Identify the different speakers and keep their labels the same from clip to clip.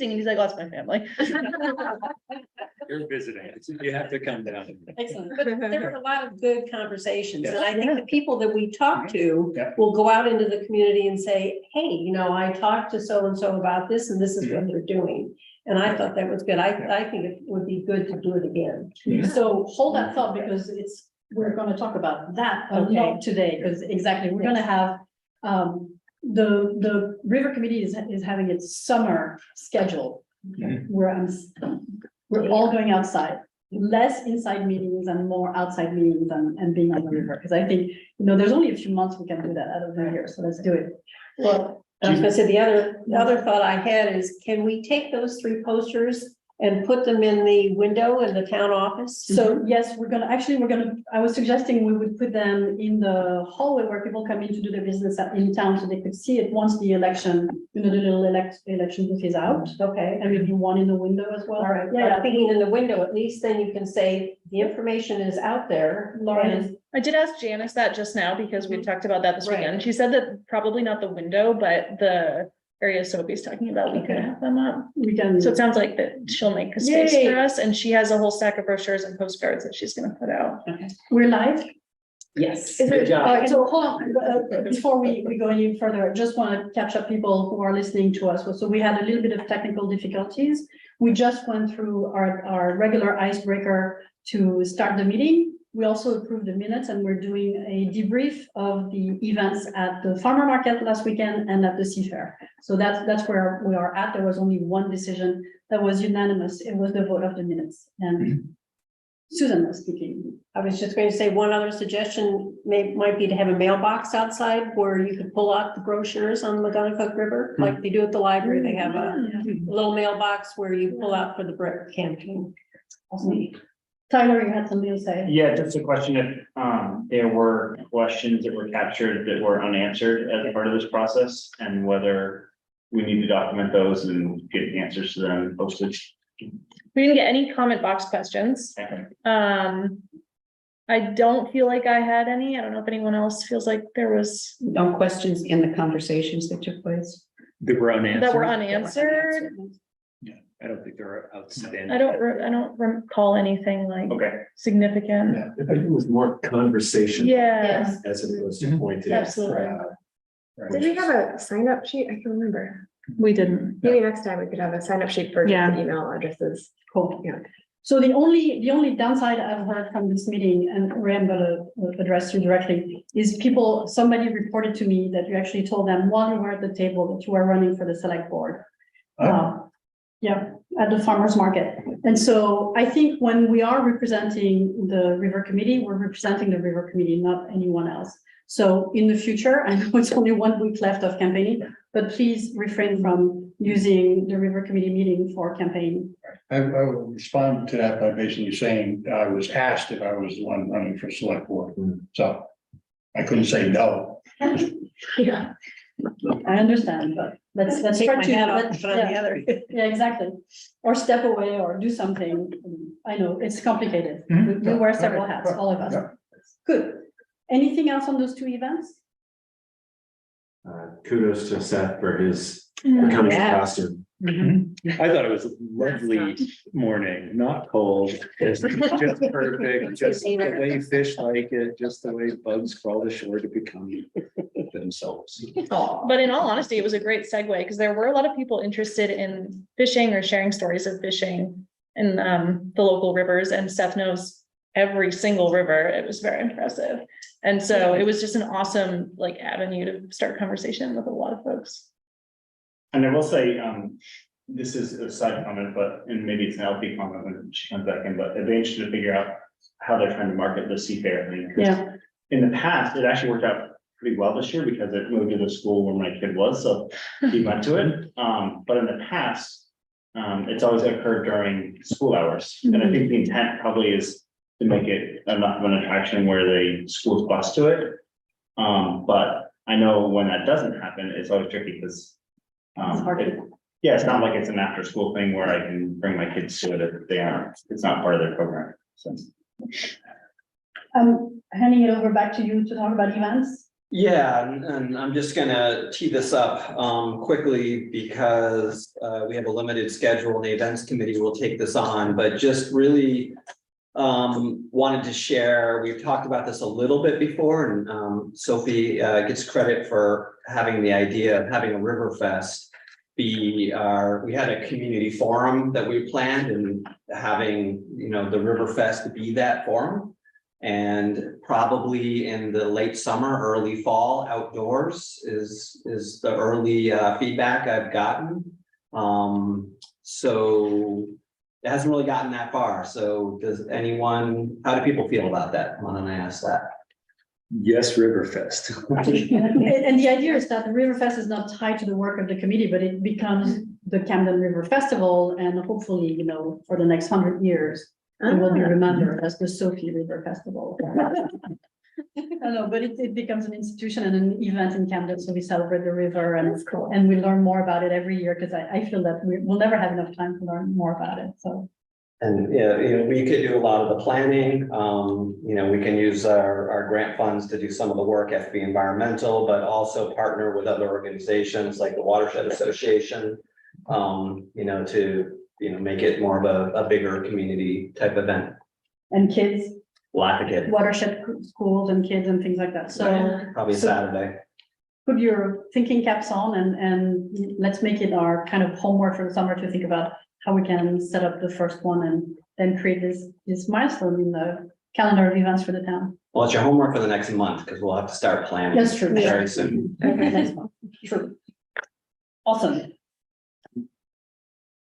Speaker 1: and he's like, oh, that's my family.
Speaker 2: You're visiting, you have to come down.
Speaker 3: Excellent. But there were a lot of good conversations, and I think
Speaker 1: Yeah.
Speaker 3: the people that we talk to
Speaker 2: Yeah.
Speaker 3: will go out into the community and say, hey, you know, I talked to so-and-so about this, and this is what they're doing. And I thought that was good. I think it would be good to do it again.
Speaker 4: So hold that thought, because we're gonna talk about that,
Speaker 3: Okay.
Speaker 4: not today, because exactly, we're gonna have, the river committee is having its summer schedule. Where we're all going outside, less inside meetings and more outside meetings and being on the river, because I think, there's only a few months we can do that out of the year, so let's do it.
Speaker 3: Well, I was gonna say, the other thought I had is, can we take those 3 posters and put them in the window in the town office?
Speaker 4: So yes, I was suggesting we would put them in the hallway where people come in to do their business in town, so they could see it once the election, the little election booth is out.
Speaker 3: Okay.
Speaker 4: And maybe one in the window as well.
Speaker 3: All right,
Speaker 4: Yeah,
Speaker 3: I'm thinking in the window, at least then you can say the information is out there.
Speaker 4: Lauren,
Speaker 1: I did ask Janice that just now because we talked about that this
Speaker 3: Right.
Speaker 1: weekend. She said that probably not the window, but the area Sophie's talking about, we could have them up.
Speaker 4: we can.
Speaker 1: So it sounds like that she'll make a space
Speaker 4: Yay.
Speaker 1: for us, and she has a whole stack of brochures and postcards that she's gonna put out.
Speaker 4: We're live.
Speaker 3: Yes.
Speaker 4: Is
Speaker 2: Good
Speaker 4: it,
Speaker 2: job.
Speaker 4: all right, so hold on, before we go any further, I just want to catch up people who are listening to us. So we had a little bit of technical difficulties. We just went through our regular icebreaker to start the meeting. We also approved the minutes, and we're doing a debrief of the events at the farmer market last weekend and at the Sea Fair. So that's where we are at. There was only one decision that was unanimous. It was the vote of the minutes, and Susan was speaking.
Speaker 3: I was just going to say, one other suggestion might be to have a mailbox outside where you could pull out the brochures on the McGonagall River, like they do at the library. They have a little mailbox where you pull out for the brick campaign.
Speaker 4: Awesome. Tyler, you had something to say?
Speaker 5: Yeah, just a question if there were questions that were captured that were unanswered as part of this process, and whether we need to document those and get answers to them posted.
Speaker 1: We didn't get any comment box questions.
Speaker 5: Okay.
Speaker 1: I don't feel like I had any. I don't know if anyone else feels like there was
Speaker 6: No questions in the conversations that took place.
Speaker 2: That were unanswered.
Speaker 1: that were unanswered.
Speaker 2: I don't think they were outstanding.
Speaker 1: I don't recall anything like
Speaker 5: Okay.
Speaker 1: significant.
Speaker 7: Yeah, I think it was more conversation.
Speaker 1: Yeah,
Speaker 7: As opposed to pointed.
Speaker 1: absolutely.
Speaker 8: Did we have a sign up sheet? I can remember.
Speaker 4: We didn't.
Speaker 8: Maybe next time we could have a sign up sheet for
Speaker 4: Yeah.
Speaker 8: the email addresses.
Speaker 4: Cool.
Speaker 8: Yeah.
Speaker 4: So the only downside I've heard from this meeting, and Ray, I'm gonna address you directly, is somebody reported to me that you actually told them while you were at the table that you were running for the select board. Yeah, at the farmer's market. And so I think when we are representing the river committee, we're representing the river committee, not anyone else. So in the future, I know it's only 1 week left of campaigning, but please refrain from using the river committee meeting for campaign.
Speaker 9: I will respond to that by basically saying I was asked if I was the one running for select board, so I couldn't say no.
Speaker 4: Yeah. I understand, but let's
Speaker 3: Take
Speaker 4: try
Speaker 3: my
Speaker 4: to.
Speaker 3: hat off
Speaker 4: let's-
Speaker 3: and put on the
Speaker 4: yeah.
Speaker 3: other.
Speaker 4: Yeah, exactly. Or step away or do something. I know it's complicated. We wear several hats, all of us.
Speaker 9: Yeah.
Speaker 4: Good. Anything else on those 2 events?
Speaker 7: Kudos to Seth for his becoming a costume.
Speaker 2: I thought it was a lovely morning, not cold, just perfect, just the way fish like it, just the way bugs crawl ashore to become themselves.
Speaker 1: But in all honesty, it was a great segue because there were a lot of people interested in fishing or sharing stories of fishing in the local rivers, and Seth knows every single river. It was very impressive. And so it was just an awesome avenue to start conversation with a lot of folks.
Speaker 5: And I will say, this is a side comment, and maybe it's an LP comment when she comes back in, but it'd be interesting to figure out how they're trying to market the Seafair thing. 'Cause
Speaker 4: Yeah.
Speaker 5: in the past, it actually worked out pretty well this year because it moved to the school where my kid was, so he went to it. But in the past, it's always occurred during school hours. And I think the intent probably is to make it enough of an attraction where the schools bus to it. But I know when that doesn't happen, it's always tricky because
Speaker 4: It's hard to-
Speaker 5: yeah, it's not like it's an after school thing where I can bring my kids to it if they aren't, it's not part of their program, so.
Speaker 4: I'm handing it over back to you to talk about events.
Speaker 10: Yeah, and I'm just gonna tee this up quickly because we have a limited schedule and the events committee will take this on, but just really wanted to share, we've talked about this a little bit before, and Sophie gets credit for having the idea of having a river fest we had a community forum that we planned and having, the River Fest be that forum. And probably in the late summer, early fall, outdoors is the early feedback I've gotten. So it hasn't really gotten that far. So how do people feel about that? Why don't I ask that?
Speaker 2: Yes, Riverfest.
Speaker 4: And the idea is that the Riverfest is not tied to the work of the committee, but it becomes the Camden River Festival, and hopefully, for the next 100 years, it will be remembered as the Sophie River Festival. I don't know, but it becomes an institution and an event in Camden, so we celebrate the river and we learn more about it every year, because I feel that we'll never have enough time to learn more about it, so.
Speaker 10: And we could do a lot of the planning. We can use our grant funds to do some of the work at the environmental, but also partner with other organizations like the Watershed Association. To make it more of a bigger community type event.
Speaker 4: And kids,
Speaker 10: Lots of kids.
Speaker 4: watershed schools and kids and things like that. So
Speaker 10: Probably Saturday.
Speaker 4: put your thinking caps on and let's make it our kind of homework for the summer to think about how we can set up the first one and then create this milestone in the calendar of events for the town.
Speaker 10: Well, it's your homework for the next month because we'll have to start planning.
Speaker 4: That's true.
Speaker 10: Very soon.
Speaker 4: Okay, next one. True. Awesome.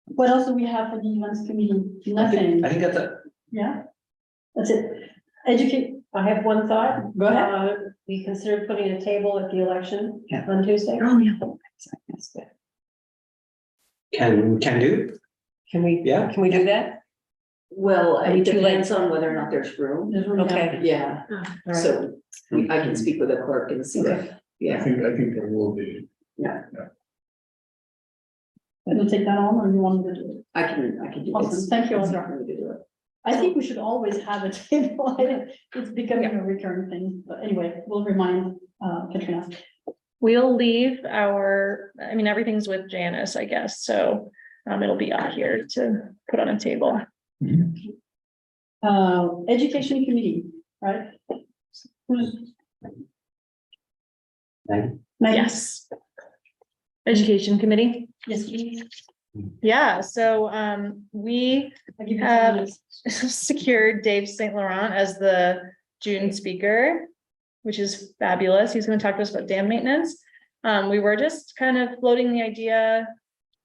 Speaker 4: What else do we have for the events committee? Nothing.
Speaker 10: I think that's it.
Speaker 4: Yeah, that's it. Educate.
Speaker 3: I have one thought.
Speaker 4: Go ahead.
Speaker 3: We considered putting a table at the election
Speaker 6: Yeah.
Speaker 3: on Tuesday.
Speaker 6: Oh, yeah. That's good.
Speaker 10: Can do.
Speaker 3: Can we do that?
Speaker 6: Well,
Speaker 3: Are we
Speaker 6: it
Speaker 3: too late?
Speaker 6: depends on whether or not there's room.
Speaker 4: There's room.
Speaker 3: Okay.
Speaker 6: Yeah,
Speaker 3: All right.
Speaker 6: so I can speak with the clerk and see what,
Speaker 9: I
Speaker 6: yeah.
Speaker 9: think there will be.
Speaker 4: We'll take that on, or you want me to do it?
Speaker 6: I can do
Speaker 4: Awesome.
Speaker 6: this.
Speaker 4: Thank you,
Speaker 6: It's
Speaker 4: Audra.
Speaker 6: not really to do it.
Speaker 4: I think we should always have a table. It's becoming a recurring thing, but anyway, we'll remind Katrina.
Speaker 1: We'll leave everything's with Janice, I guess, so it'll be out here to put on a table.
Speaker 4: Education committee, right? Who's?
Speaker 10: Meg?
Speaker 4: Meg?
Speaker 1: Yes. Education committee.
Speaker 4: Yes, please.
Speaker 1: Yeah, so we
Speaker 4: I'll give you
Speaker 1: Have-
Speaker 4: 10 minutes.
Speaker 1: secured Dave St. Laurent as the June speaker, which is fabulous. He's going to talk to us about dam maintenance. We were just kind of floating the idea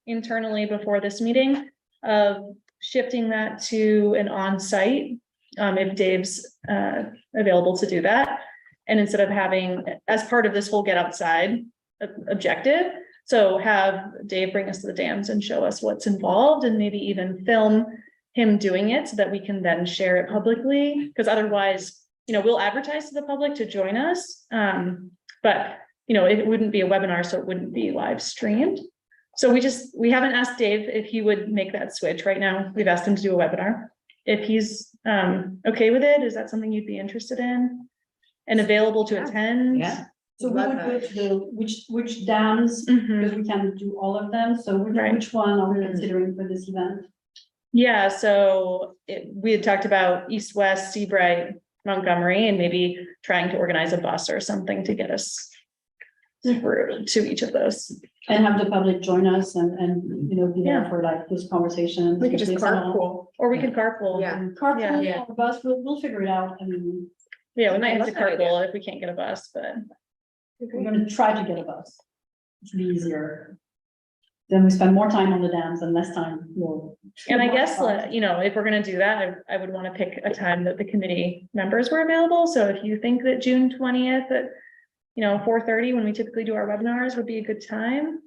Speaker 1: internally before this meeting of shifting that to an on-site, if Dave's available to do that. And instead of having, as part of this whole get outside objective, so have Dave bring us to the dams and show us what's involved and maybe even film him doing it so that we can then share it publicly. Because otherwise, we'll advertise to the public to join us. But it wouldn't be a webinar, so it wouldn't be live streamed. So we haven't asked Dave if he would make that switch right now. We've asked him to do a webinar. If he's okay with it, is that something you'd be interested in and available to attend?
Speaker 6: Yeah.
Speaker 4: So we would go to the, which dams,
Speaker 1: Mhm.
Speaker 4: because we can do all of them. So
Speaker 1: Right.
Speaker 4: which one are we considering for this event?
Speaker 1: Yeah, so we had talked about East, West, Seabright, Montgomery, and maybe trying to organize a bus or something to get us through to each of those.
Speaker 4: And have the public join us and be there
Speaker 1: Yeah.
Speaker 4: for like this conversation.
Speaker 8: We could just carpool.
Speaker 1: Or we could carpool.
Speaker 8: Yeah.
Speaker 4: Carpool
Speaker 1: Yeah.
Speaker 4: or bus, we'll figure it out. I mean,
Speaker 1: Yeah, we might have to
Speaker 8: That's a good
Speaker 1: carpool if we can't get a bus, but
Speaker 4: we're gonna try to get a bus. It'll be easier. Then we spend more time on the dams and less time.
Speaker 1: and I guess, if we're gonna do that, I would want to pick a time that the committee members were available. So if you think that June 20th at 4:30, when we typically do our webinars, would be a good time,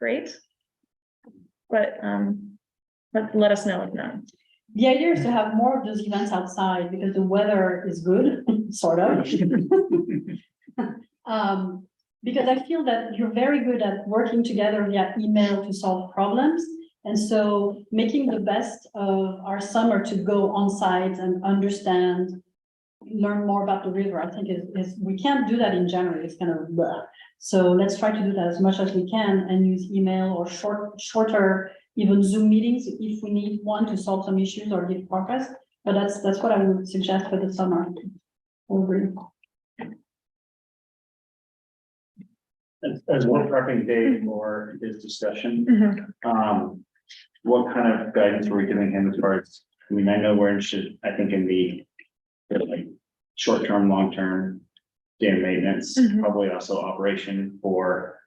Speaker 1: great. But let us know if not.
Speaker 4: The idea is to have more of those events outside because the weather is good, sort of. Because I feel that you're very good at working together via email to solve problems. And so making the best of our summer to go on site and understand learn more about the river, I think we can't do that in January, it's kind of blah. So let's try to do that as much as we can and use email or shorter, even Zoom meetings if we need one to solve some issues or give progress. But that's what I would suggest for the summer. Agree.
Speaker 5: As we're prepping Dave for his discussion,
Speaker 1: Mhm.
Speaker 5: what kind of guidance are we giving him as far as, I mean, I know we're interested, I think in the like short-term, long-term dam maintenance,
Speaker 1: Mhm.
Speaker 5: probably also operation for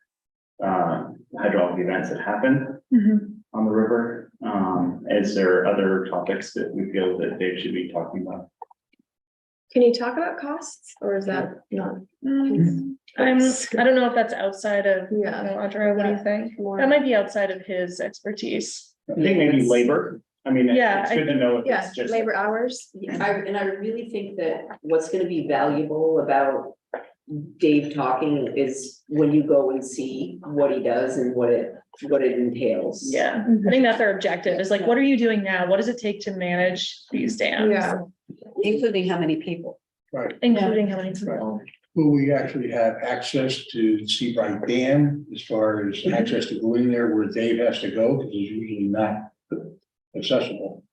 Speaker 5: hydraulic events that happen
Speaker 1: Mhm.
Speaker 5: on the river. Is there other topics that we feel that Dave should be talking about?
Speaker 8: Can you talk about costs or is that not?
Speaker 1: I don't know if that's outside of,
Speaker 8: Yeah.
Speaker 1: Audra, what do you think?
Speaker 8: More-
Speaker 1: That might be outside of his expertise.
Speaker 5: I think maybe labor. I mean,
Speaker 1: Yeah,
Speaker 5: it's
Speaker 1: I
Speaker 5: good to know if
Speaker 8: Yeah,
Speaker 5: it's just.
Speaker 8: labor hours.
Speaker 6: And I really think that what's gonna be valuable about Dave talking is when you go and see what he does and what it entails.
Speaker 1: Yeah, I think that's our objective, is like, what are you doing now? What does it take to manage these dams?
Speaker 8: Yeah.
Speaker 3: Including how many people?
Speaker 9: Right.
Speaker 1: Including how many people?
Speaker 9: Will we actually have access to Seabright Dam as far as access to go in there where Dave has to go? Because it's usually not accessible.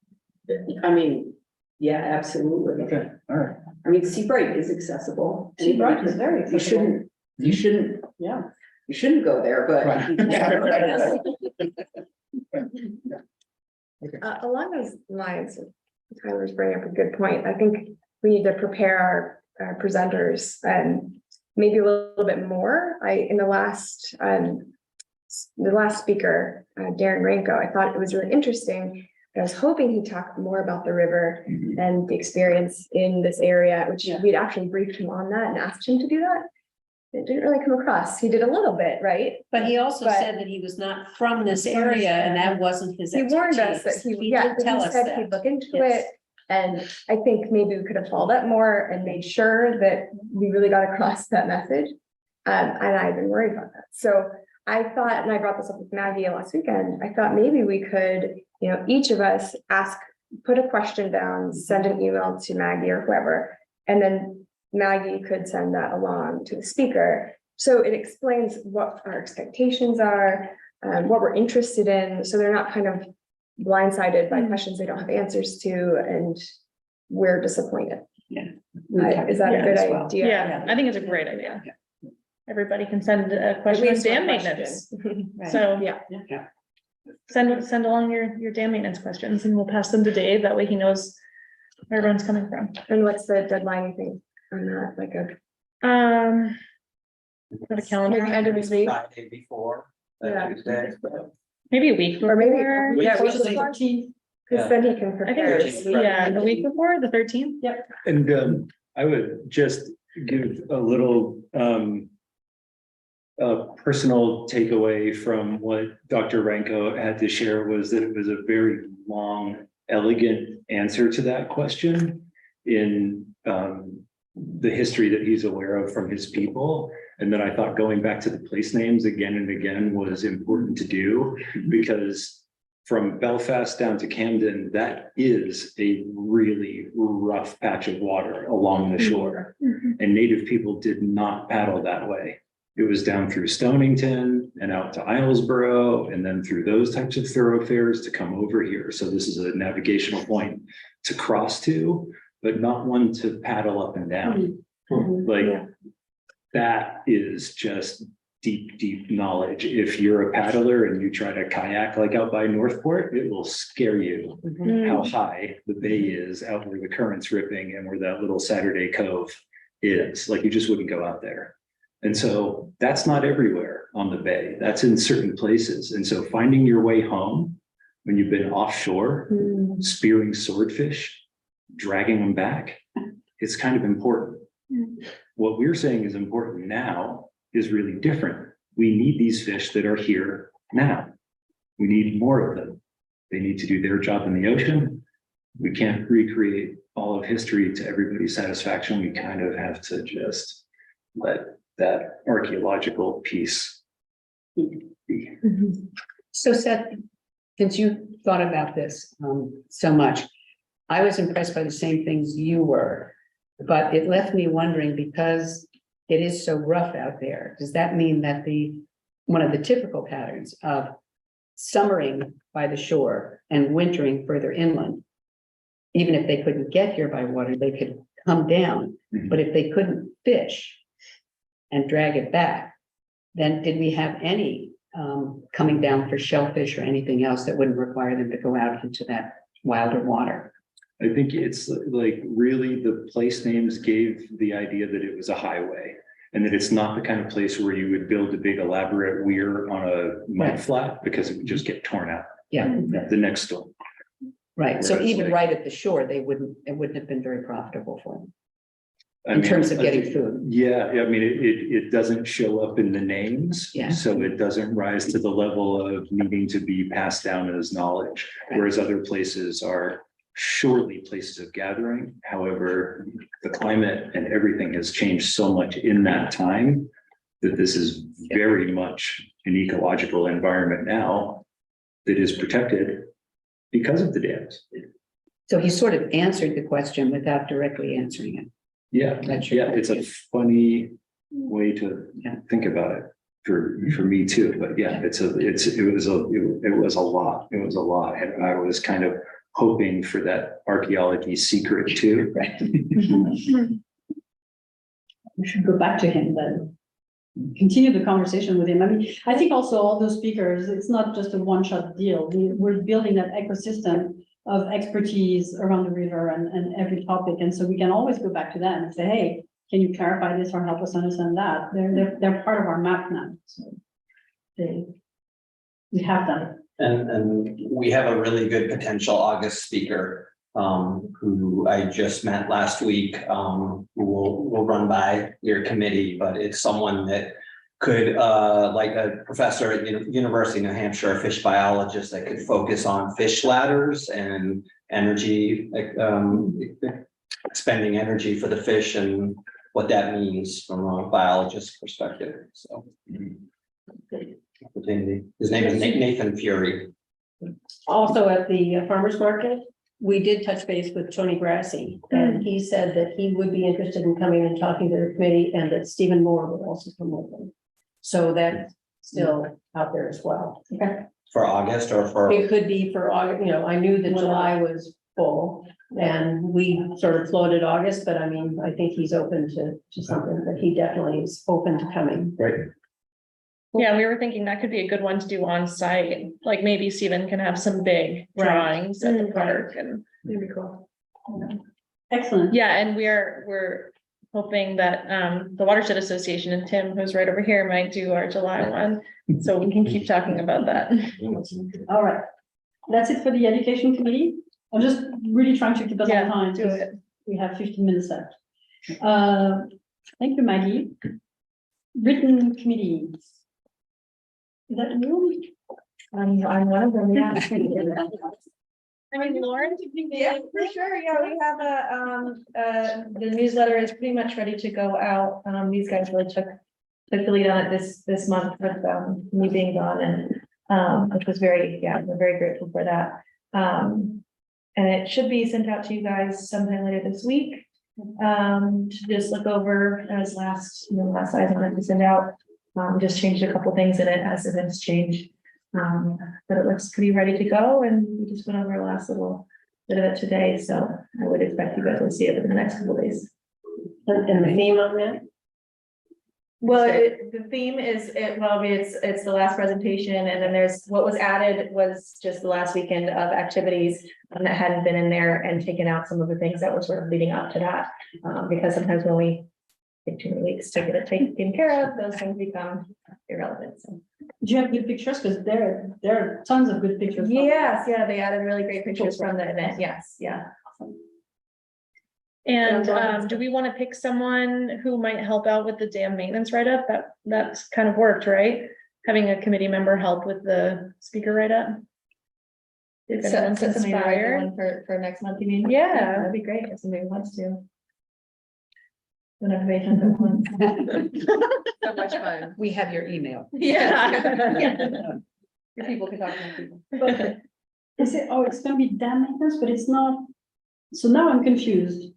Speaker 6: I mean, yeah, absolutely.
Speaker 9: Okay, all right.
Speaker 6: I mean, Seabright is accessible.
Speaker 3: Seabright is very
Speaker 6: You shouldn't,
Speaker 3: Yeah.
Speaker 6: you shouldn't go there, but.
Speaker 8: Along those lines, Tyler's bringing up a good point. I think we need to prepare our presenters and maybe a little bit more. In the last speaker, Darren Ranko, I thought it was really interesting. I was hoping he'd talk more about the river and the experience in this area, which we'd actually briefed him on that and asked him to do that. It didn't really come across. He did a little bit, right?
Speaker 3: But he also
Speaker 8: But-
Speaker 3: said that he was not from this area and that wasn't his
Speaker 8: He warned us that
Speaker 3: expertise.
Speaker 8: he, yeah,
Speaker 3: did tell
Speaker 8: he
Speaker 3: us
Speaker 8: said
Speaker 3: that.
Speaker 8: he'd look into
Speaker 3: Yes.
Speaker 8: it. And I think maybe we could have followed up more and made sure that we really got across that message. And I've been worried about that. So I thought, and I brought this up with Maggie last weekend, I thought maybe we could, each of us put a question down, send an email to Maggie or whoever, and then Maggie could send that along to the speaker. So it explains what our expectations are, what we're interested in, so they're not kind of blindsided by questions they don't have answers to, and we're disappointed. Is that a good idea?
Speaker 1: Yeah, I think it's a great idea. Everybody can send a question on
Speaker 8: least one
Speaker 1: dam
Speaker 8: question.
Speaker 1: maintenance. So
Speaker 8: Yeah.
Speaker 1: send along your dam maintenance questions and we'll pass them to Dave. That way he knows where everyone's coming from.
Speaker 8: And what's the deadline you think on that, like
Speaker 1: Got a calendar,
Speaker 8: maybe end of this week?
Speaker 10: Friday before,
Speaker 8: Yeah.
Speaker 10: that Tuesday.
Speaker 1: maybe a week
Speaker 8: Or maybe,
Speaker 1: before.
Speaker 8: yeah,
Speaker 10: we
Speaker 8: we
Speaker 10: should
Speaker 8: should,
Speaker 10: say-
Speaker 8: because then he can
Speaker 1: I think,
Speaker 8: prepare.
Speaker 1: a week before, the 13th. Yep.
Speaker 2: And I would just give a little personal takeaway from what Dr. Ranko had to share was that it was a very long, elegant answer to that question in the history that he's aware of from his people. And then I thought going back to the place names again and again was important to do, because from Belfast down to Camden, that is a really rough patch of water along the shore. And native people did not paddle that way. It was down through Stonington and out to Islesboro and then through those types of thoroughfares to come over here. So this is a navigational point to cross to, but not one to paddle up and down. Like
Speaker 8: Yeah.
Speaker 2: that is just deep, deep knowledge. If you're a paddler and you try to kayak like out by Northport, it will scare you how high the bay is out where the current's ripping and where that little Saturday Cove is. Like you just wouldn't go out there. And so that's not everywhere on the bay. That's in certain places. And so finding your way home when you've been offshore, spearing swordfish, dragging them back, it's kind of important. What we're saying is important now is really different. We need these fish that are here now. We need more of them. They need to do their job in the ocean. We can't recreate all of history to everybody's satisfaction. We kind of have to just let that archaeological piece be.
Speaker 11: So Seth, since you thought about this so much, I was impressed by the same things you were. But it left me wondering, because it is so rough out there, does that mean that one of the typical patterns of summering by the shore and wintering further inland, even if they couldn't get here by water, they could come down, but if they couldn't fish and drag it back, then did we have any coming down for shellfish or anything else that wouldn't require them to go out into that wilder water?
Speaker 2: I think it's like really the place names gave the idea that it was a highway. And that it's not the kind of place where you would build a big elaborate weir on a mud flat, because it would just get torn out
Speaker 11: Yeah,
Speaker 2: the next storm.
Speaker 11: right. So
Speaker 2: Whereas,
Speaker 11: even
Speaker 2: like-
Speaker 11: right at the shore, it wouldn't have been very profitable for them
Speaker 2: I
Speaker 11: in
Speaker 2: mean,
Speaker 11: terms of
Speaker 2: I
Speaker 11: getting
Speaker 2: think-
Speaker 11: food.
Speaker 2: Yeah, I mean, it doesn't show up in the names.
Speaker 11: Yeah.
Speaker 2: So it doesn't rise to the level of needing to be passed down as knowledge, whereas other places are surely places of gathering. However, the climate and everything has changed so much in that time that this is very much an ecological environment now that is protected because of the dams.
Speaker 11: So he sort of answered the question without directly answering it.
Speaker 2: Yeah,
Speaker 11: That's
Speaker 2: yeah, it's a funny way to
Speaker 11: Yeah.
Speaker 2: think about it for me too, but yeah, it was a lot, and I was kind of hoping for that archaeology secret too.
Speaker 11: Right.
Speaker 4: We should go back to him then. Continue the conversation with him. I mean, I think also all those speakers, it's not just a one-shot deal. We're building that ecosystem of expertise around the river and every topic. And so we can always go back to them and say, hey, can you clarify this or help us understand that? They're part of our map now. So we have them.
Speaker 10: And we have a really good potential August speaker, who I just met last week, who will run by your committee, but it's someone that could, like a professor at University of New Hampshire, a fish biologist that could focus on fish ladders and energy, expending energy for the fish and what that means from a biologist perspective, so. His name is Nathan Fury.
Speaker 3: Also at the farmer's market, we did touch base with Tony Grassi, and he said that he would be interested in coming and talking to the committee, and that Stephen Moore would also come with them. So that's still out there as well. Okay.
Speaker 10: For August or for,
Speaker 3: It could be for August, you know, I knew that July was full, and we sort of floated August, but I mean, I think he's open to something, but he definitely is open to coming.
Speaker 2: Right.
Speaker 1: Yeah, we were thinking that could be a good one to do on site, like maybe Stephen can have some big
Speaker 3: Right.
Speaker 1: drawings at the
Speaker 3: Right.
Speaker 1: park and.
Speaker 3: That'd be cool.
Speaker 4: Excellent.
Speaker 1: Yeah, and we're hoping that the Watershed Association and Tim, who's right over here, might do our July one. So we can keep talking about that.
Speaker 4: All right. That's it for the education committee. I'm just really trying to keep us on
Speaker 1: Yeah,
Speaker 4: time.
Speaker 1: do
Speaker 4: because
Speaker 1: it.
Speaker 4: We have 15 minutes left. Thank you, Maggie. Written committees. Is that you?
Speaker 8: I'm one of them, yeah.
Speaker 1: I mean, Lauren,
Speaker 12: Yeah, for sure. Yeah, we have the newsletter is pretty much ready to go out. These guys really took the lead on it this month with me being gone and which was we're very grateful for that. And it should be sent out to you guys sometime later this week. To just look over as last size I wanted to send out. Just changed a couple things in it as events change. But it looks pretty ready to go, and we just went over our last little bit of it today, so I would expect you guys to see it within the next couple of days.
Speaker 3: And the theme on that?
Speaker 12: Well, the theme is, it's the last presentation, and then there's, what was added was just the last weekend of activities that hadn't been in there, and taken out some of the things that were sort of leading up to that. Because sometimes when we take 2 weeks to get it taken care of, those things become irrelevant, so.
Speaker 4: Do you have good pictures? Because there are tons of good pictures.
Speaker 12: Yes, yeah, they added really great pictures from the event, yes, yeah.
Speaker 1: and do we want to pick someone who might help out with the dam maintenance write-up? That's kind of worked, right? Having a committee member help with the speaker write-up. If anyone's
Speaker 12: Set somebody to write the
Speaker 1: inspired.
Speaker 12: one for next month, you mean?
Speaker 1: Yeah.
Speaker 12: That'd be great, if somebody wants to. Don't have to wait until one.
Speaker 8: So much fun.
Speaker 11: We have your email.
Speaker 12: Yeah.
Speaker 8: Your people can talk to my people.
Speaker 4: But is it, it's gonna be dam maintenance, but it's not. So now I'm confused.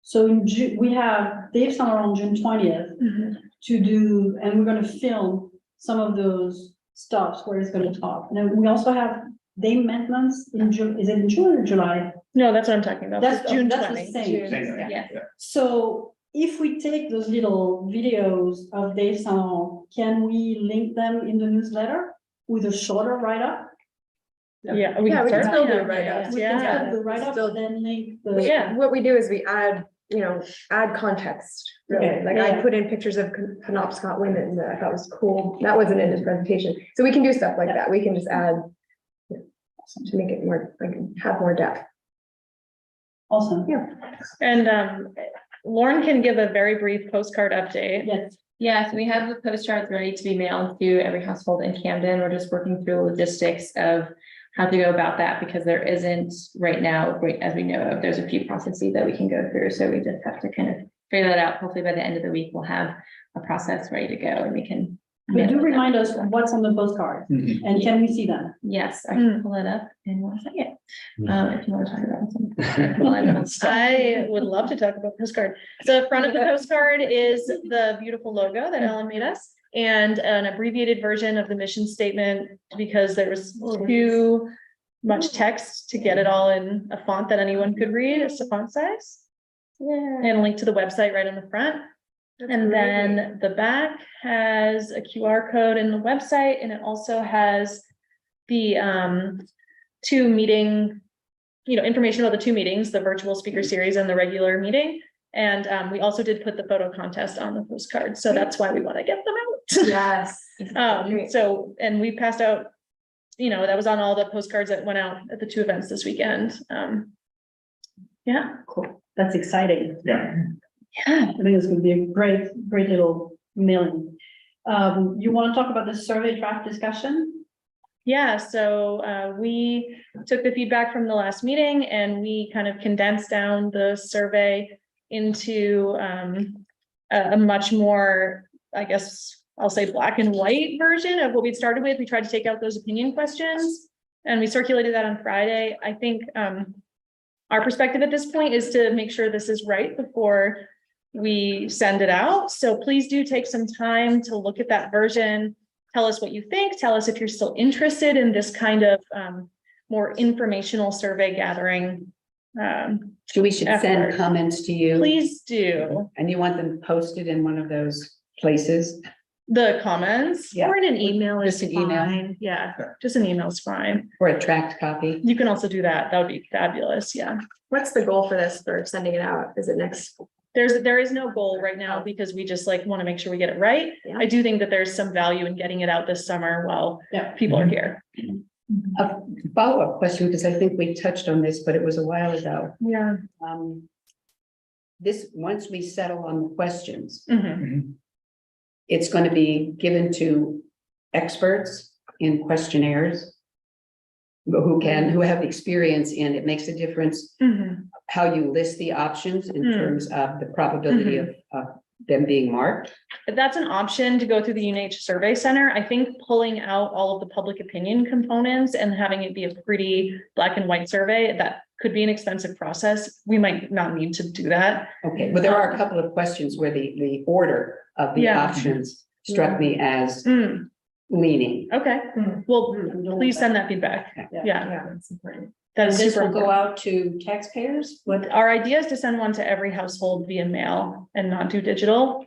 Speaker 4: So in June, we have Dave Summer on June 20th to do, and we're gonna film some of those stops where he's gonna talk. And then we also have Dave Mentmans in June, is it in June or July?
Speaker 1: No, that's what I'm talking about.
Speaker 4: That's
Speaker 1: June
Speaker 4: that's the
Speaker 1: 20.
Speaker 4: same.
Speaker 9: Same.
Speaker 1: Yeah.
Speaker 4: So if we take those little videos of Dave Salon, can we link them in the newsletter with a shorter write-up?
Speaker 1: Yeah, we
Speaker 8: Yeah,
Speaker 1: can
Speaker 8: we can
Speaker 1: certainly
Speaker 8: still do
Speaker 1: have
Speaker 8: write-ups.
Speaker 4: We can
Speaker 1: Yeah,
Speaker 4: put the write-up,
Speaker 8: Still-
Speaker 4: then link the.
Speaker 1: yeah.
Speaker 8: What we do is we add, add context, really.
Speaker 4: Okay,
Speaker 8: Like
Speaker 4: yeah.
Speaker 8: I put in pictures of Penobscot women that I thought was cool. That wasn't in his presentation. So we can do stuff like that. We can just add to make it more, like, have more depth.
Speaker 4: Awesome.
Speaker 1: And Lauren can give a very brief postcard update.
Speaker 4: Yes.
Speaker 13: Yes, we have the postcards ready to be mailed to every household in Camden. We're just working through logistics of how to go about that because there isn't right now, as we know of, there's a few processes that we can go through. So we just have to kind of figure that out. Hopefully by the end of the week, we'll have a process ready to go and we can.
Speaker 4: But do
Speaker 13: mail it.
Speaker 4: remind us what's on the postcard and can we see them?
Speaker 13: Yes, I can pull it up in 1 second. If you want to talk about something.
Speaker 1: I would love to talk about postcard. So the front of the postcard is the beautiful logo that Ellen made us and an abbreviated version of the mission statement because there was too much text to get it all in a font that anyone could read. It's a font size. And a link to the website right on the front. And then the back has a QR code in the website and it also has the two meeting, information about the two meetings, the virtual speaker series and the regular meeting. And we also did put the photo contest on the postcard. So that's why we want to get them out.
Speaker 8: Yes.
Speaker 1: So, and we passed out, that was on all the postcards that went out at the two events this weekend. Yeah.
Speaker 4: Cool. That's exciting.
Speaker 5: Yeah.
Speaker 1: Yeah.
Speaker 4: I think it's gonna be a great little mailing. You want to talk about the survey draft discussion?
Speaker 1: Yeah, so we took the feedback from the last meeting and we kind of condensed down the survey into a much more, I guess, I'll say black and white version of what we'd started with. We tried to take out those opinion questions and we circulated that on Friday. I think our perspective at this point is to make sure this is right before we send it out. So please do take some time to look at that version. Tell us what you think. Tell us if you're still interested in this kind of more informational survey gathering.
Speaker 11: We should send
Speaker 1: effort.
Speaker 11: comments to you.
Speaker 1: Please do.
Speaker 11: And you want them posted in one of those places?
Speaker 1: The comments
Speaker 11: Yeah.
Speaker 1: or in an email is
Speaker 11: Just an email.
Speaker 1: fine. Yeah, just an email is fine.
Speaker 11: Or a tracked copy?
Speaker 1: You can also do that. That would be fabulous. Yeah.
Speaker 8: What's the goal for this, for sending it out? Is it next?
Speaker 1: There is no goal right now because we just want to make sure we get it right.
Speaker 8: Yeah.
Speaker 1: I do think that there's some value in getting it out this summer while people are here.
Speaker 11: A follow-up question, because I think we touched on this, but it was a while ago.
Speaker 1: Yeah.
Speaker 11: Once we settle on the questions,
Speaker 1: Mhm.
Speaker 11: it's going to be given to experts in questionnaires who have experience in, it makes a difference
Speaker 1: Mhm.
Speaker 11: how you list the options in
Speaker 1: Hmm.
Speaker 11: terms of the probability of them being marked.
Speaker 1: That's an option to go through the UNH Survey Center. I think pulling out all of the public opinion components and having it be a pretty black and white survey, that could be an expensive process. We might not need to do that.
Speaker 11: Okay, but there are a couple of questions where the order of the
Speaker 1: Yeah.
Speaker 11: options struck me as
Speaker 1: Mm,
Speaker 11: leaning.
Speaker 1: okay, well, please send that feedback. Yeah,
Speaker 8: Yeah, that's important.
Speaker 1: that
Speaker 3: And
Speaker 1: is
Speaker 3: this
Speaker 1: super
Speaker 3: will go
Speaker 1: important.
Speaker 3: out to taxpayers? What,
Speaker 1: Our idea is to send one to every household via mail and not do digital.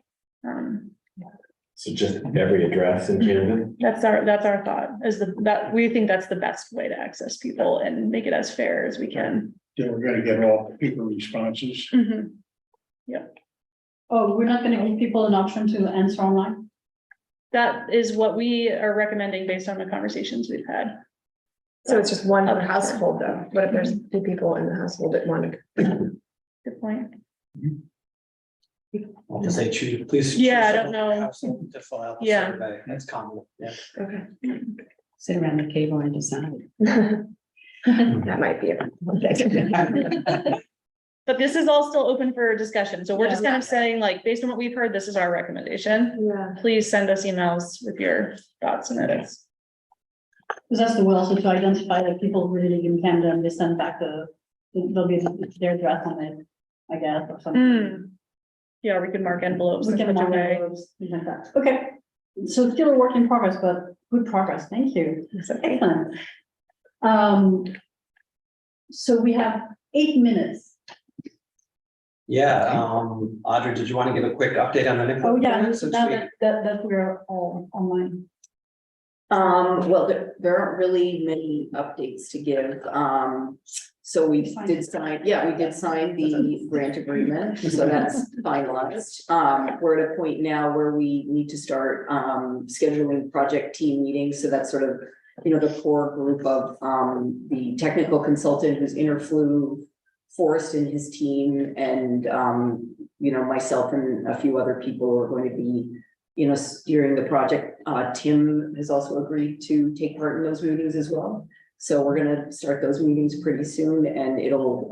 Speaker 7: So just every address in Camden?
Speaker 1: That's our thought, is that we think that's the best way to access people and make it as fair as we can.
Speaker 9: Then we're gonna get all people responses.
Speaker 1: Mhm.
Speaker 4: Oh, we're not gonna give people an option to answer online?
Speaker 1: That is what we are recommending based on the conversations we've had.
Speaker 8: So it's just one per
Speaker 1: Okay.
Speaker 8: household though. What if there's two people in the household that want to?
Speaker 1: Good point.
Speaker 10: I'll just say choose, please.
Speaker 1: Yeah, I
Speaker 10: choose
Speaker 1: don't know.
Speaker 10: someone To fill out the
Speaker 1: Yeah.
Speaker 10: survey, that's common, yeah.
Speaker 8: Okay.
Speaker 11: Sit around the table and decide.
Speaker 8: That might be it.
Speaker 1: But this is all still open for discussion. So we're just kind of saying, based on what we've heard, this is our recommendation.
Speaker 8: Yeah.
Speaker 1: Please send us emails with your thoughts and edits.
Speaker 4: Because that's the way also to identify that people really live in Camden, they send back they'll be their address on it. I guess, or something.
Speaker 1: Yeah, we could mark envelopes
Speaker 4: We
Speaker 1: in
Speaker 4: can
Speaker 1: such a
Speaker 4: mark
Speaker 1: way.
Speaker 4: envelopes, things like that. Okay, so still a work in progress, but good progress. Thank you. Excellent. So we have 8 minutes.
Speaker 10: Yeah, Audrey, did you want to give a quick update on the NICO?
Speaker 4: Oh, yeah,
Speaker 10: plan since
Speaker 4: now
Speaker 10: we-
Speaker 4: that we're all online.
Speaker 6: Well, there aren't really many updates to give. So we did sign the grant agreement, so that's finalized. We're at a point now where we need to start scheduling project team meetings, so that's sort of, you know, the core group of the technical consultant who's interflew, Forrest and his team, and you know, myself and a few other people are going to be, you know, steering the project. Tim has also agreed to take part in those meetings as well. So we're gonna start those meetings pretty soon, and it'll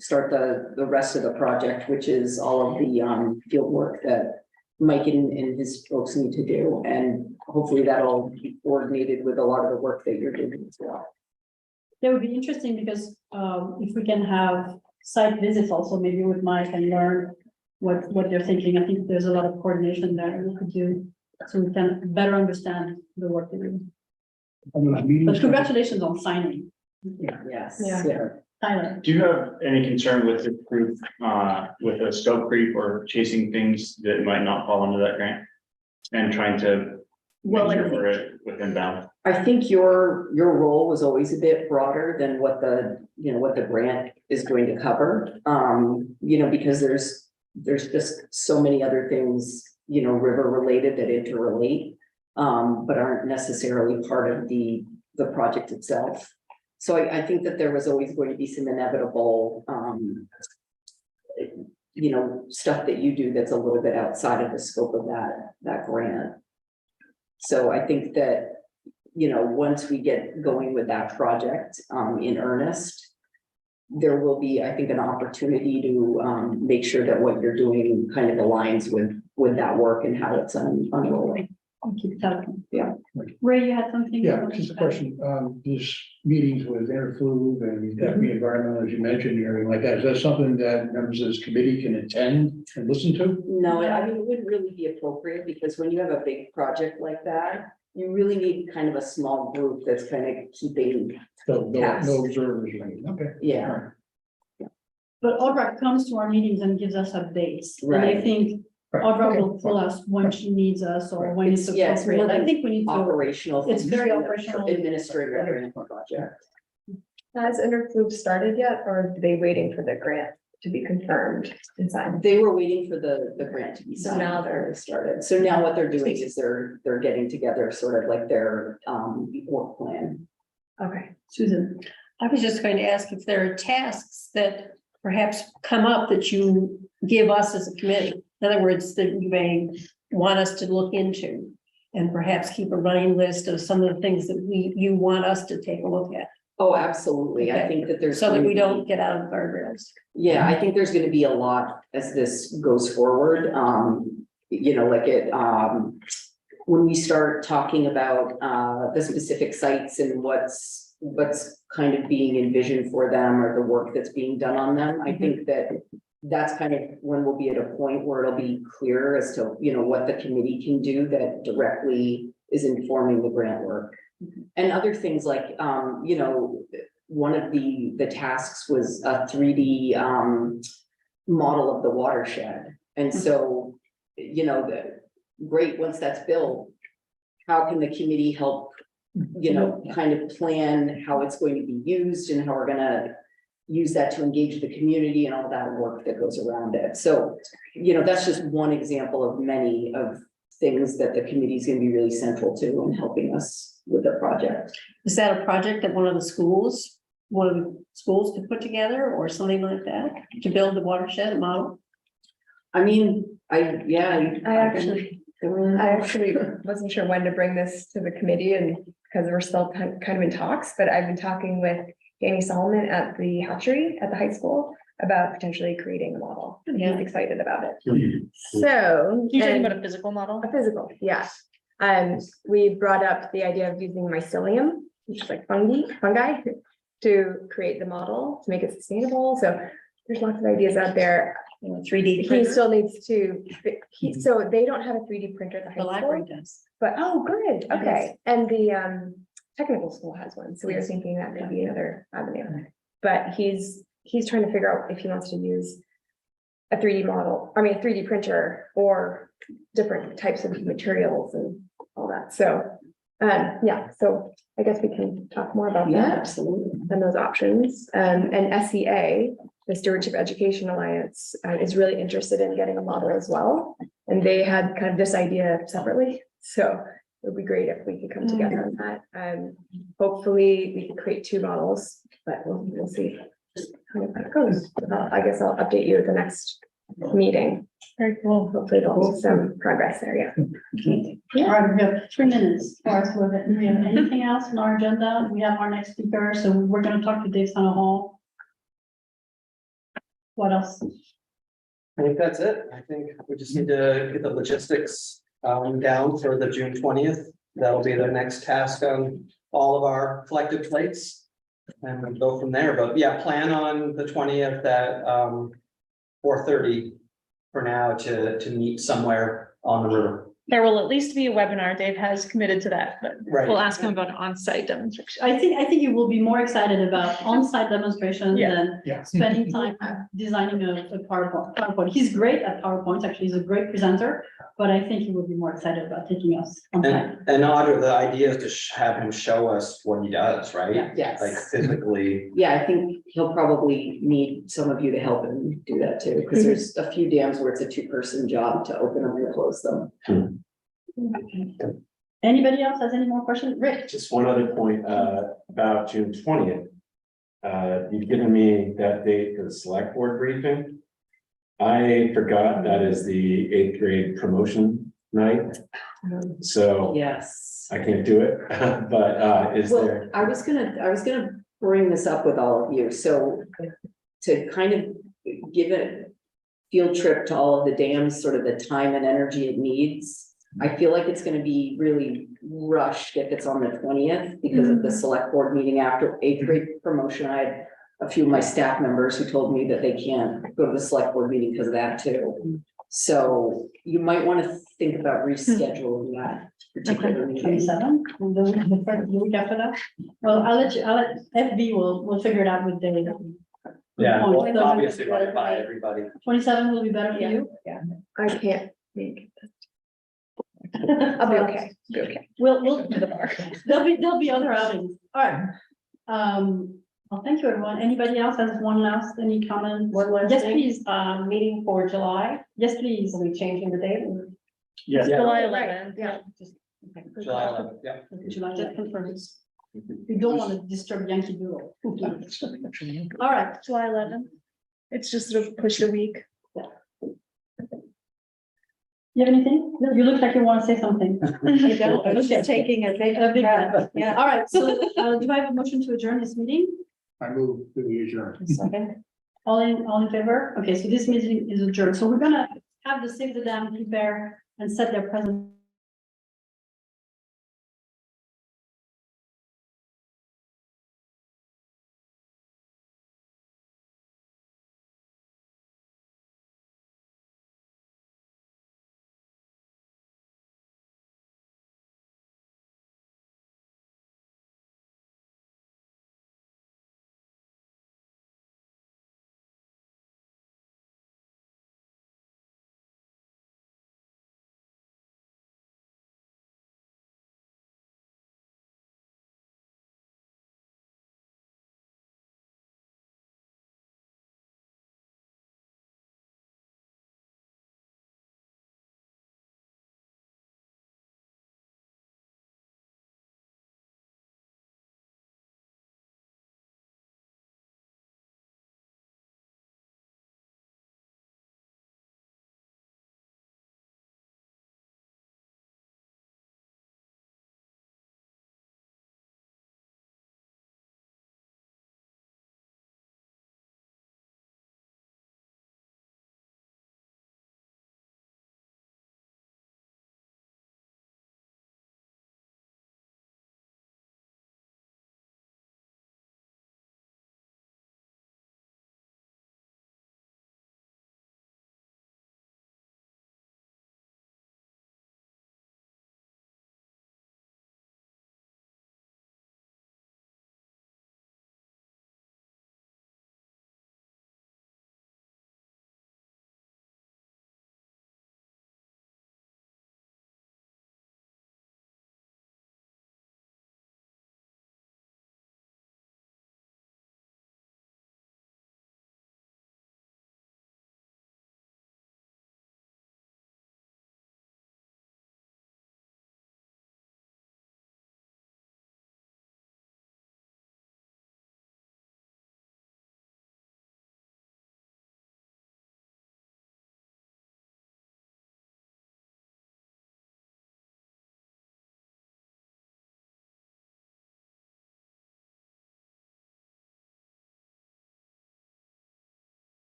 Speaker 6: start the rest of the project, which is all of the field work that Mike and his folks need to do. And hopefully that'll be coordinated with a lot of the work that you're doing as well.
Speaker 4: That would be interesting because if we can have site visits also, maybe with Mike, and learn what they're thinking. I think there's a lot of coordination there we could do, so we can better understand the work they're doing. But congratulations on signing,
Speaker 6: Yes.
Speaker 1: Yeah.
Speaker 4: Tyler.
Speaker 5: Do you have any concern with the group, with a scope creep or chasing things that might not fall under that grant? And trying to make
Speaker 6: Well, I
Speaker 5: sure
Speaker 6: think-
Speaker 5: we're within bounds?
Speaker 6: I think your role was always a bit broader than what the grant is going to cover. You know, because there's just so many other things, you know, river related that interrelate, but aren't necessarily part of the project itself. So I think that there was always going to be some inevitable, you know, stuff that you do that's a little bit outside of the scope of that grant. So I think that, you know, once we get going with that project in earnest, there will be, I think, an opportunity to make sure that what you're doing kind of aligns with that work and how it's unrolling.
Speaker 4: I'll keep telling.
Speaker 6: Yeah.
Speaker 4: Ray, you had something?
Speaker 9: Yeah, just a question, these meetings with Interfluve and definitely environmental, as you mentioned, and everything like that, is that something that members of this committee can attend and listen to?
Speaker 6: No, I mean, it wouldn't really be appropriate because when you have a big project like that, you really need kind of a small group that's kind of keeping,
Speaker 9: So no
Speaker 6: Yes.
Speaker 9: observers or anything, okay.
Speaker 6: yeah.
Speaker 4: But Audra comes to our meetings and gives us updates, and I
Speaker 6: Right.
Speaker 4: think
Speaker 9: Right,
Speaker 4: Audra
Speaker 9: okay,
Speaker 4: will pull us when she needs us or when it's
Speaker 6: It's- yeah, it's
Speaker 4: appropriate.
Speaker 6: more
Speaker 4: I
Speaker 6: than
Speaker 4: think we need to,
Speaker 6: Operational.
Speaker 4: It's very
Speaker 6: things,
Speaker 4: operational.
Speaker 6: Administering a grant project.
Speaker 8: Has Interfluve started yet, or are they waiting for the grant to be confirmed and signed?
Speaker 6: They were waiting for the grant to be
Speaker 8: So
Speaker 6: signed
Speaker 8: now
Speaker 6: before they started. So now what they're doing is they're getting together sort of like their work plan.
Speaker 8: Okay.
Speaker 4: Susan.
Speaker 3: I was just going to ask if there are tasks that perhaps come up that you give us as a committee. In other words, that you may want us to look into and perhaps keep a running list of some of the things that you want us to take a look at,
Speaker 6: Oh, absolutely. I
Speaker 3: Okay.
Speaker 6: think that there's.
Speaker 3: so that
Speaker 6: going
Speaker 3: we
Speaker 6: to
Speaker 3: don't
Speaker 6: be-
Speaker 3: get out of the guardrails.
Speaker 6: Yeah, I think there's gonna be a lot as this goes forward. You know, like when we start talking about the specific sites and what's kind of being envisioned for them or the work that's being done on them, I think that's kind of when we'll be at a point where it'll be clear as to, you know, what the committee can do that directly is informing the grant work. And other things like, you know, one of the tasks was a 3D model of the watershed. And so, you know, great, once that's built, how can the committee help, you know, kind of plan how it's going to be used and how we're gonna use that to engage the community and all that work that goes around it. So, you know, that's just one example of many of things that the committee is gonna be really central to in helping us with the project.
Speaker 3: Is that a project that one of the schools could put together or something like that to build the watershed model?
Speaker 6: I mean, I
Speaker 8: I actually wasn't sure when to bring this to the committee and because we're still kind of in talks, but I've been talking with Danny Solomon at the hatchery at the high school about potentially creating a model. And he's excited about it. So.
Speaker 1: You're talking
Speaker 8: and-
Speaker 1: about a physical model?
Speaker 8: A physical, yeah. We brought up the idea of using mycelium, which is like fungi, to create the model to make it sustainable. So there's lots of ideas out there.
Speaker 3: 3D
Speaker 8: He
Speaker 3: printer.
Speaker 8: still needs to, so they don't have a 3D printer at the
Speaker 3: The
Speaker 8: high
Speaker 3: library
Speaker 8: school,
Speaker 3: does.
Speaker 8: but, oh, good,
Speaker 3: Yes.
Speaker 8: okay. And the technical school has one, so we were thinking that could be another avenue. But he's trying to figure out if he wants to use a 3D model, I mean, a 3D printer or different types of materials and all that. So, yeah, so I guess we can talk more about
Speaker 6: Yeah,
Speaker 8: that
Speaker 6: absolutely.
Speaker 8: and those options. And SEA, the Stewardship Education Alliance, is really interested in getting a model as well. And they had kind of this idea separately, so it would be great if we could come together on that. Hopefully we can create 2 models, but we'll see how that goes. I guess I'll update you at the next meeting.
Speaker 1: Very cool.
Speaker 8: Hopefully there'll be some progress there, yeah.
Speaker 4: All right, we have 3 minutes for us with it. Do we have anything else on our agenda? We have our next speaker, so we're gonna talk to Dave Summer Hall. What else?
Speaker 10: I think that's it. I think we just need to get the logistics down for the June 20th. That'll be the next task on all of our collective plates. And we'll go from there. But yeah, plan on the 20th at 4:30 for now to meet somewhere on the river.
Speaker 1: There will at least be a webinar. Dave has committed to that, but
Speaker 10: Right.
Speaker 1: we'll ask him about an on-site demonstration.
Speaker 4: I think you will be more excited about on-site demonstrations
Speaker 1: Yeah.
Speaker 4: than
Speaker 9: Yeah.
Speaker 4: spending time designing a PowerPoint. He's great at PowerPoint, actually, he's a great presenter, but I think he will be more excited about taking us on site.
Speaker 10: And Audra, the idea is to have him show us what he does, right?
Speaker 4: Yeah.
Speaker 10: Like
Speaker 6: Yes.
Speaker 10: physically.
Speaker 6: Yeah, I think he'll probably need some of you to help him do that too, because there's a few dams where it's a 2-person job to open them and close them.
Speaker 4: Anybody else has any more questions? Rick?
Speaker 7: Just one other point, about June 20th. You've given me that date for the select board briefing. I forgot that is the 8th grade promotion night, so
Speaker 6: Yes.
Speaker 7: I can't do it, but, is
Speaker 6: Well,
Speaker 7: there?
Speaker 6: I was gonna bring this up with all of you, so to kind of give a field trip to all of the dams, sort of the time and energy it needs. I feel like it's gonna be really rushed if it's on the 20th because of the select board meeting after 8th grade promotion. I had a few of my staff members who told me that they can't go to the select board meeting because of that too. So you might want to think about rescheduling that particular meeting.
Speaker 4: 27, the week after that? Well, I'll let FB we'll figure it out with Dave.
Speaker 10: Yeah,
Speaker 4: Oh,
Speaker 10: we'll obviously run it by everybody.
Speaker 4: 27 will be better for you?
Speaker 8: I can't make it. I'll be okay, be okay.
Speaker 4: We'll to the bar. There'll be other outings. All right. Well, thank you, everyone. Anybody else has any comment?
Speaker 3: One last
Speaker 4: Yes,
Speaker 3: thing.
Speaker 4: please.
Speaker 3: Meeting for July,
Speaker 4: Yes, please.
Speaker 3: are we changing the date?
Speaker 5: Yes.
Speaker 1: July 11th.
Speaker 8: Yeah.
Speaker 10: July 11th, yeah.
Speaker 4: July, just confirm. We don't want to disturb Yankee Doodle. All right.
Speaker 1: July 11th. It's just sort of pushed a week.
Speaker 4: You have anything? No, you look like you want to say something.
Speaker 12: I don't, I was just
Speaker 4: Okay.
Speaker 12: taking a big
Speaker 4: A big
Speaker 12: breath,
Speaker 4: breath.
Speaker 12: yeah.
Speaker 4: All right, so do I have a motion to adjourn this meeting?
Speaker 9: I move to the adjourn.
Speaker 12: Second.
Speaker 4: All in favor? Okay, so this meeting is adjourned. So we're gonna have the Save the Dam prepare and set their present.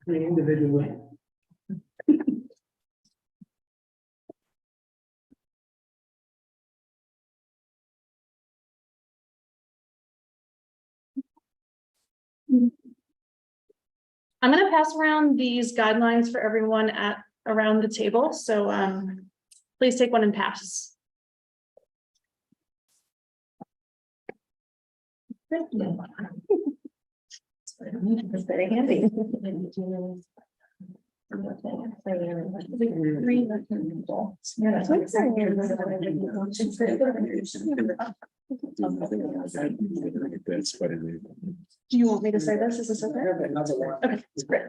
Speaker 7: Individually.
Speaker 1: I'm gonna pass around these guidelines for everyone around the table, so please take one and pass.
Speaker 12: It's very handy.
Speaker 1: Do you want me to say this? Is this okay? Okay, it's great.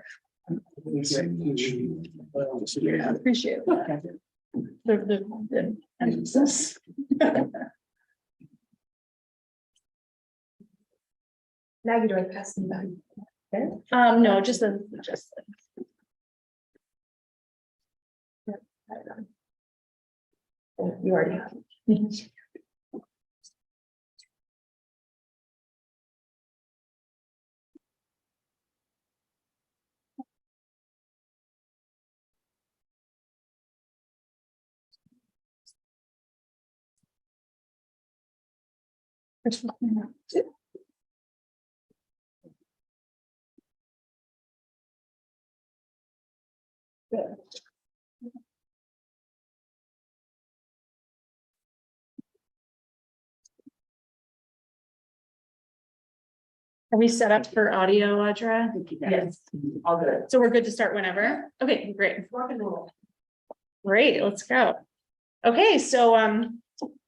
Speaker 1: I appreciate it. The emphasis.
Speaker 8: Maggie, do I pass them back?
Speaker 1: No, just.
Speaker 8: You already have.
Speaker 1: Are we set up for audio, Audra?
Speaker 6: Yes, all good.
Speaker 1: So we're good to start whenever? Okay, great. Great, let's go. Okay, so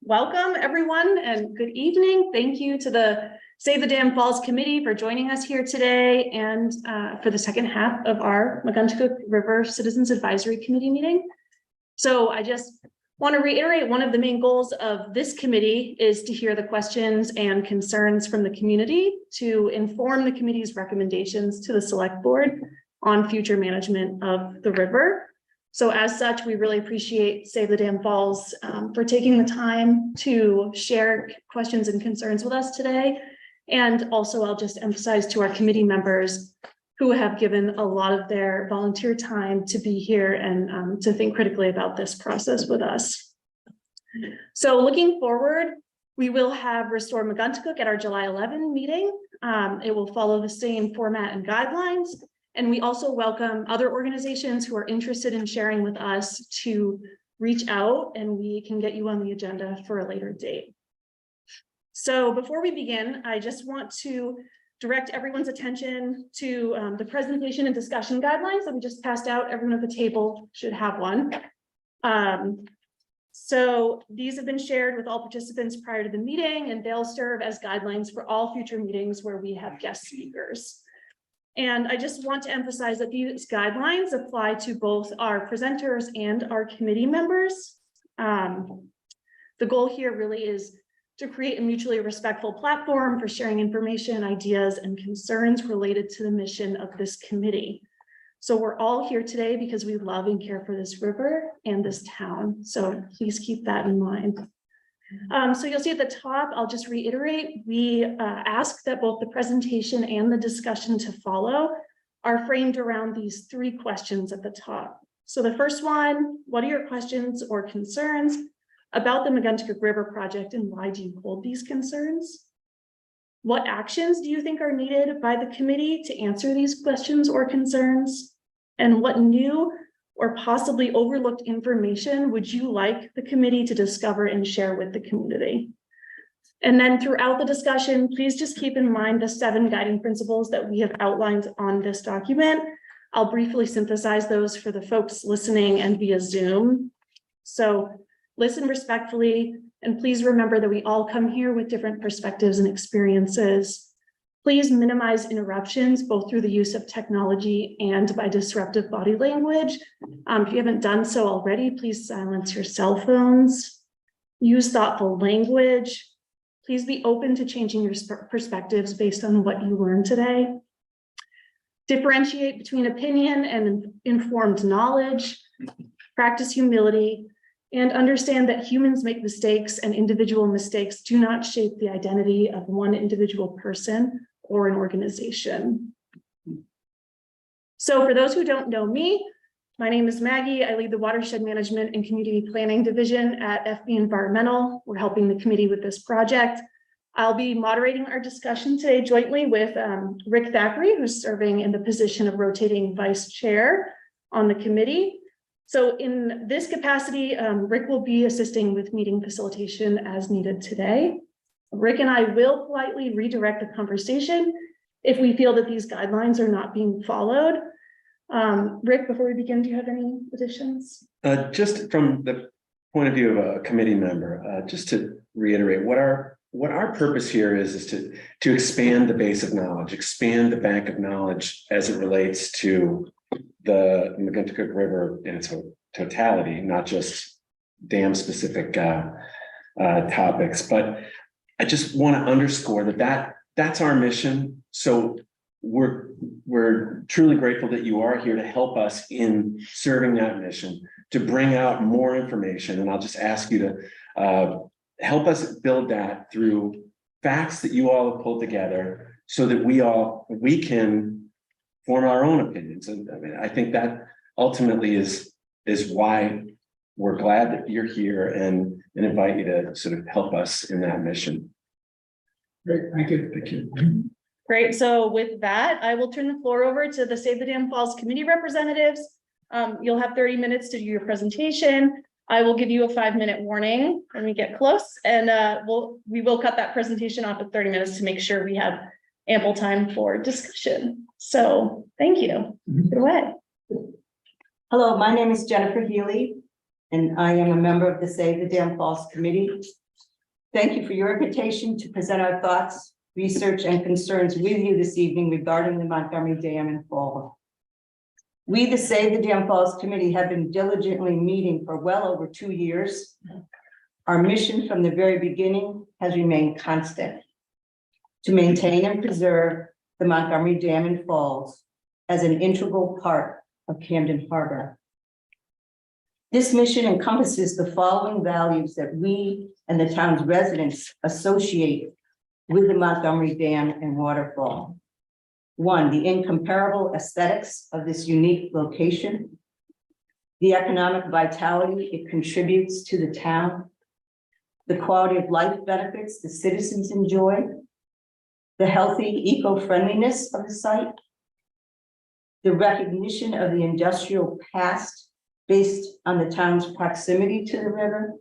Speaker 1: welcome everyone and good evening. Thank you to the Save the Dam Falls Committee for joining us here today and for the second half of our McGuntacook River Citizens Advisory Committee meeting. So I just want to reiterate, one of the main goals of this committee is to hear the questions and concerns from the community to inform the committee's recommendations to the select board on future management of the river. So as such, we really appreciate Save the Dam Falls for taking the time to share questions and concerns with us today. And also I'll just emphasize to our committee members who have given a lot of their volunteer time to be here and to think critically about this process with us. So looking forward, we will have Restore McGuntacook at our July 11 meeting. It will follow the same format and guidelines. And we also welcome other organizations who are interested in sharing with us to reach out and we can get you on the agenda for a later date. So before we begin, I just want to direct everyone's attention to the presentation and discussion guidelines that we just passed out. Everyone at the table should have one. So these have been shared with all participants prior to the meeting, and they'll serve as guidelines for all future meetings where we have guest speakers. And I just want to emphasize that these guidelines apply to both our presenters and our committee members. The goal here really is to create a mutually respectful platform for sharing information, ideas, and concerns related to the mission of this committee. So we're all here today because we love and care for this river and this town. So please keep that in mind. So you'll see at the top, I'll just reiterate, we ask that both the presentation and the discussion to follow are framed around these three questions at the top. So the first one, what are your questions or concerns about the McGuntacook River project and why do you hold these concerns? What actions do you think are needed by the committee to answer these questions or concerns? And what new or possibly overlooked information would you like the committee to discover and share with the community? And then throughout the discussion, please just keep in mind the 7 guiding principles that we have outlined on this document. I'll briefly synthesize those for the folks listening and via Zoom. So listen respectfully, and please remember that we all come here with different perspectives and experiences. Please minimize interruptions, both through the use of technology and by disruptive body language. If you haven't done so already, please silence your cell phones. Use thoughtful language. Please be open to changing your perspectives based on what you learned today. Differentiate between opinion and informed knowledge. Practice humility. And understand that humans make mistakes and individual mistakes do not shape the identity of one individual person or an organization.
Speaker 12: So for those who don't know me, my name is Maggie. I lead the Watershed Management and Community Planning Division at FB Environmental. We're helping the committee with this project. I'll be moderating our discussion today jointly with Rick Thackeray, who's serving in the position of rotating vice chair on the committee. So in this capacity, Rick will be assisting with meeting facilitation as needed today. Rick and I will politely redirect the conversation if we feel that these guidelines are not being followed. Rick, before we begin, do you have any additions?
Speaker 7: Just from the point of view of a committee member, just to reiterate, what our purpose here is to expand the base of knowledge, expand the bank of knowledge as it relates to the McGuntacook River in its totality, not just dam specific topics. But I just want to underscore that's our mission. So we're truly grateful that you are here to help us in serving that mission, to bring out more information. And I'll just ask you to help us build that through facts that you all have pulled together so that we can form our own opinions. And I mean, I think that ultimately is why we're glad that you're here and invite you to sort of help us in that mission.
Speaker 9: Great, thank you. Thank you.
Speaker 12: Great. So with that, I will turn the floor over to the Save the Dam Falls committee representatives. You'll have 30 minutes to do your presentation. I will give you a 5-minute warning when we get close, and we will cut that presentation off at 30 minutes to make sure we have ample time for discussion. So thank you. Take it away.
Speaker 14: Hello, my name is Jennifer Healy, and I am a member of the Save the Dam Falls Committee. Thank you for your invitation to present our thoughts, research, and concerns with you this evening regarding the Montgomery Dam and Fall. We, the Save the Dam Falls Committee, have been diligently meeting for well over 2 years. Our mission from the very beginning has remained constant: to maintain and preserve the Montgomery Dam and Falls as an integral part of Camden Harbor. This mission encompasses the following values that we and the town's residents associate with the Montgomery Dam and waterfall. 1, the incomparable aesthetics of this unique location, the economic vitality it contributes to the town, the quality of life benefits the citizens enjoy, the healthy eco-friendliness of the site, the recognition of the industrial past based on the town's proximity to the river,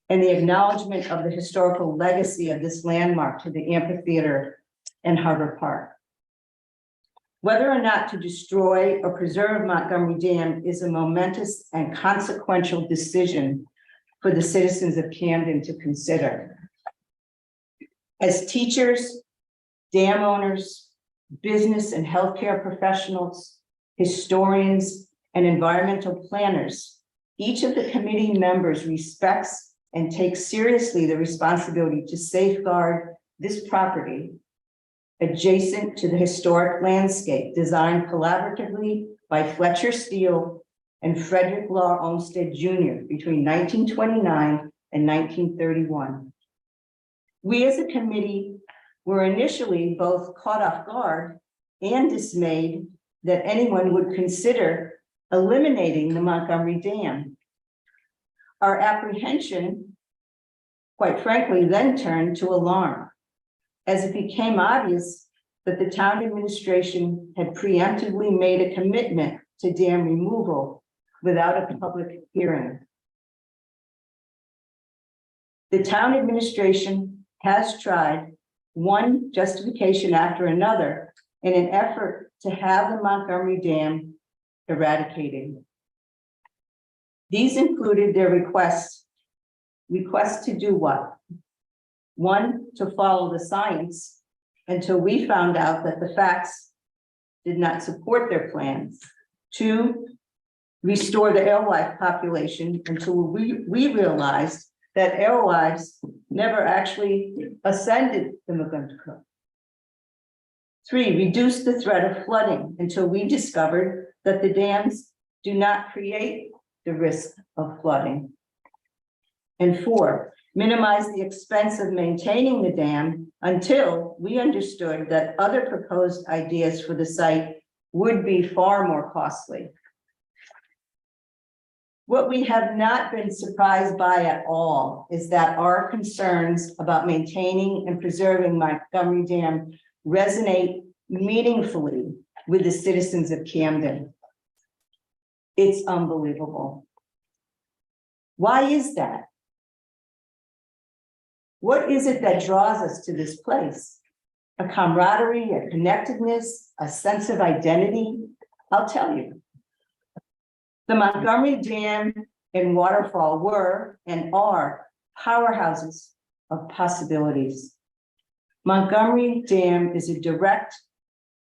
Speaker 14: and the acknowledgement of the historical legacy of this landmark to the amphitheater and Harbor Park. Whether or not to destroy or preserve Montgomery Dam is a momentous and consequential decision for the citizens of Camden to consider. As teachers, dam owners, business and healthcare professionals, historians, and environmental planners, each of the committee members respects and takes seriously the responsibility to safeguard this property adjacent to the historic landscape designed collaboratively by Fletcher Steele and Frederick Law Olmsted Jr. between 1929 and 1931. We as a committee were initially both caught off guard and dismayed that anyone would consider eliminating the Montgomery Dam. Our apprehension, quite frankly, then turned to alarm, as it became obvious that the town administration had preemptively made a commitment to dam removal without a public hearing. The town administration has tried one justification after another in an effort to have the Montgomery Dam eradicated. These included their requests to do what? 1, to follow the science until we found out that the facts did not support their plans. 2, restore the alewife population until we realized that alewives never actually ascended the McGuntacook. 3, reduce the threat of flooding until we discovered that the dams do not create the risk of flooding. And 4, minimize the expense of maintaining the dam until we understood that other proposed ideas for the site would be far more costly. What we have not been surprised by at all is that our concerns about maintaining and preserving Montgomery Dam resonate meaningfully with the citizens of Camden. It's unbelievable. Why is that? What is it that draws us to this place? A camaraderie, a connectedness, a sense of identity? I'll tell you. The Montgomery Dam and waterfall were and are powerhouses of possibilities. Montgomery Dam is a direct,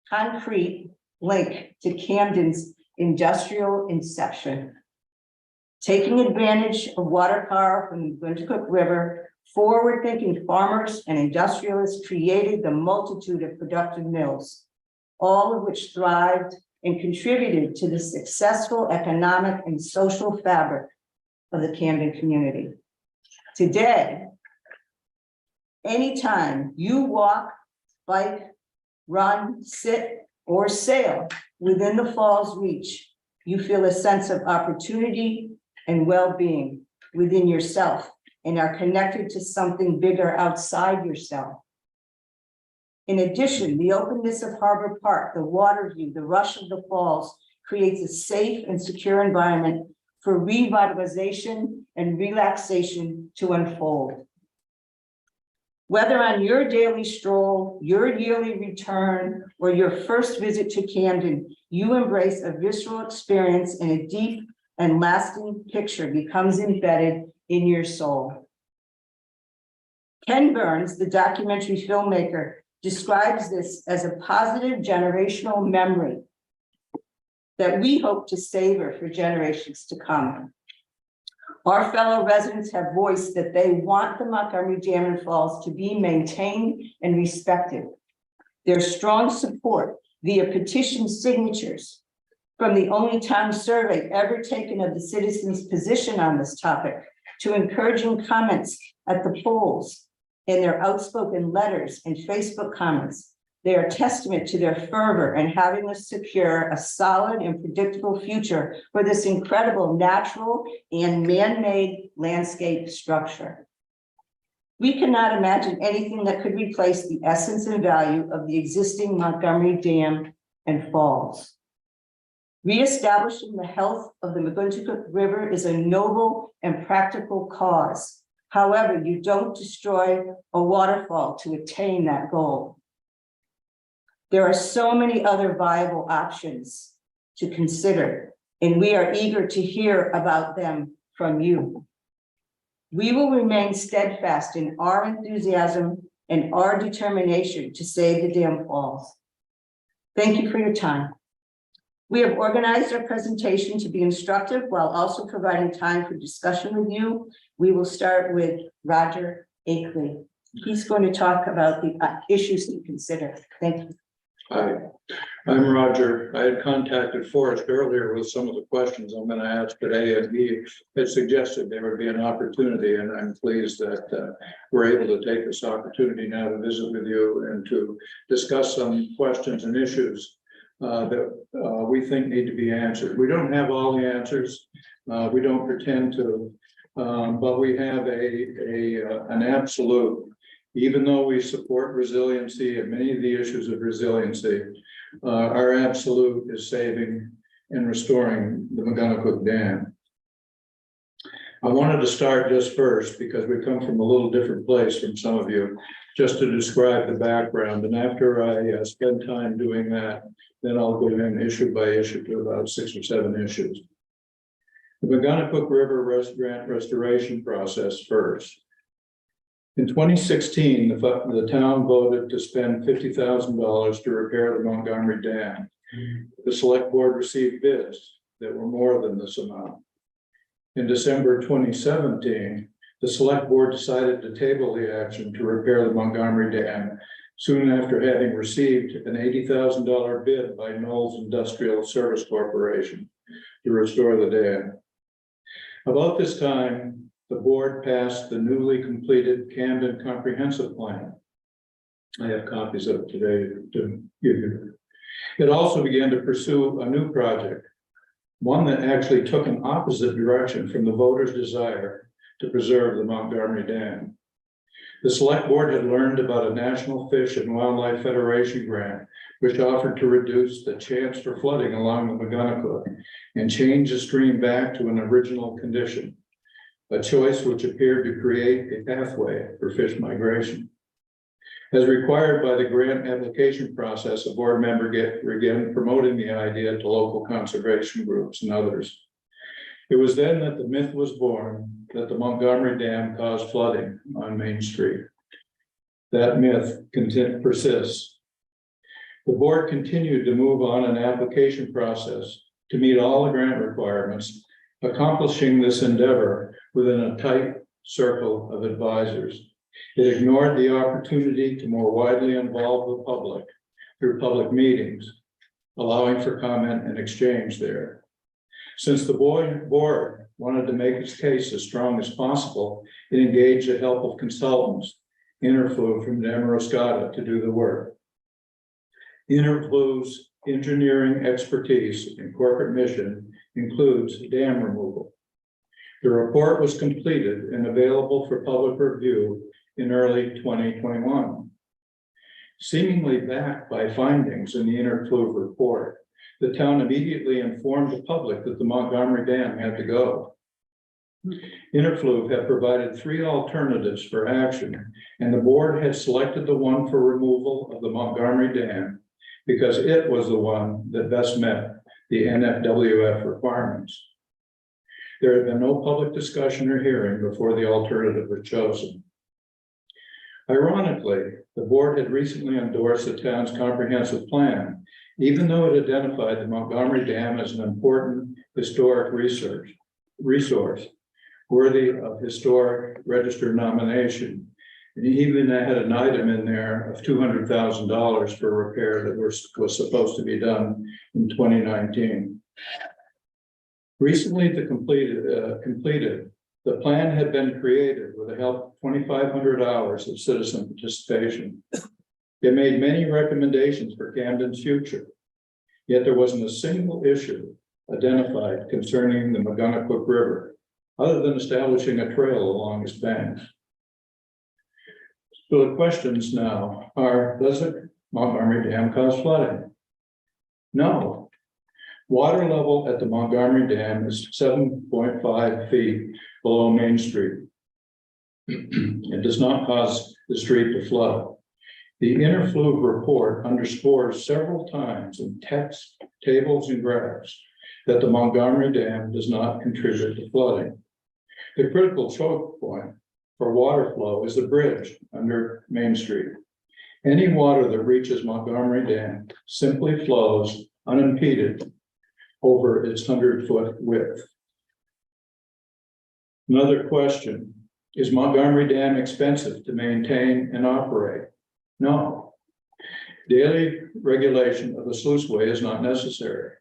Speaker 14: concrete link to Camden's industrial inception. Taking advantage of water power from the McGuntacook River, forward-thinking farmers and industrialists created the multitude of productive mills, all of which thrived and contributed to the successful economic and social fabric of the Camden community. Today, anytime you walk, bike, run, sit, or sail within the fall's reach, you feel a sense of opportunity and well-being within yourself and are connected to something bigger outside yourself. In addition, the openness of Harbor Park, the water view, the rush of the falls creates a safe and secure environment for revitalization and relaxation to unfold. Whether on your daily stroll, your yearly return, or your first visit to Camden, you embrace a visceral experience and a deep and lasting picture becomes embedded in your soul. Ken Burns, the documentary filmmaker, describes this as a positive generational memory that we hope to savor for generations to come. Our fellow residents have voiced that they want the Montgomery Dam and Falls to be maintained and respected. Their strong support via petition signatures from the only town survey ever taken of the citizens' position on this topic to encouraging comments at the polls in their outspoken letters and Facebook comments. They are testament to their fervor and having us secure a solid and predictable future for this incredible natural and man-made landscape structure. We cannot imagine anything that could replace the essence and value of the existing Montgomery Dam and Falls. Reestablishing the health of the McGuntacook River is a noble and practical cause. However, you don't destroy a waterfall to attain that goal. There are so many other viable options to consider, and we are eager to hear about them from you. We will remain steadfast in our enthusiasm and our determination to save the Dam Falls. Thank you for your time. We have organized our presentation to be instructive while also providing time for discussion with you. We will start with Roger Akeley. He's going to talk about the issues to consider. Thank you.
Speaker 15: Hi, I'm Roger. I had contacted Forrest earlier with some of the questions I'm going to ask today, and he had suggested there would be an opportunity, and I'm pleased that we're able to take this opportunity now to visit with you and to discuss some questions and issues that we think need to be answered. We don't have all the answers. We don't pretend to, but we have an absolute. Even though we support resiliency and many of the issues of resiliency, our absolute is saving and restoring the McGuntacook Dam. I wanted to start just first because we come from a little different place from some of you, just to describe the background. And after I spend time doing that, then I'll go in issue by issue to about 6 or 7 issues. The McGuntacook River Grant Restoration process first. In 2016, the town voted to spend $50,000 to repair the Montgomery Dam. The select board received bids that were more than this amount. In December 2017, the select board decided to table the action to repair the Montgomery Dam soon after having received an $80,000 bid by Knowles Industrial Service Corporation to restore the dam. About this time, the board passed the newly completed Camden Comprehensive Plan. I have copies of it today to give you. It also began to pursue a new project, one that actually took an opposite direction from the voters' desire to preserve the Montgomery Dam. The select board had learned about a National Fish and Wildlife Federation grant, which offered to reduce the chance for flooding along the McGonagall and change the stream back to an original condition, a choice which appeared to create a pathway for fish migration. As required by the grant application process, a board member began promoting the idea to local conservation groups and others. It was then that the myth was born that the Montgomery Dam caused flooding on Main Street. That myth persists. The board continued to move on an application process to meet all the grant requirements, accomplishing this endeavor within a tight circle of advisors. It ignored the opportunity to more widely involve the public through public meetings, allowing for comment and exchange there. Since the board wanted to make its case as strong as possible, it engaged the help of consultants, Interflu from MRCAC to do the work. Interflu's engineering expertise and corporate mission includes dam removal. The report was completed and available for public review in early 2021. Seemingly backed by findings in the Interflu report, the town immediately informed the public that the Montgomery Dam had to go. Interflu had provided 3 alternatives for action, and the board had selected the one for removal of the Montgomery Dam because it was the one that best met the NFWF requirements. There had been no public discussion or hearing before the alternative was chosen. Ironically, the board had recently endorsed the town's comprehensive plan, even though it identified the Montgomery Dam as an important historic resource worthy of historic register nomination. And even had an item in there of $200,000 for repair that was supposed to be done in 2019. Recently completed, the plan had been created with the help of 2,500 hours of citizen participation. It made many recommendations for Camden's future, yet there wasn't a single issue identified concerning the McGonagall River, other than establishing a trail along its banks. So the questions now are, does the Montgomery Dam cause flooding? No. Water level at the Montgomery Dam is 7.5 feet below Main Street. It does not cause the street to flood. The Interflu report underscores several times in text, tables, and graphs that the Montgomery Dam does not contribute to flooding. The critical choke point for water flow is the bridge under Main Street. Any water that reaches Montgomery Dam simply flows unimpeded over its 100-foot width. Another question, is Montgomery Dam expensive to maintain and operate? No. Daily regulation of the sluiceway is not necessary.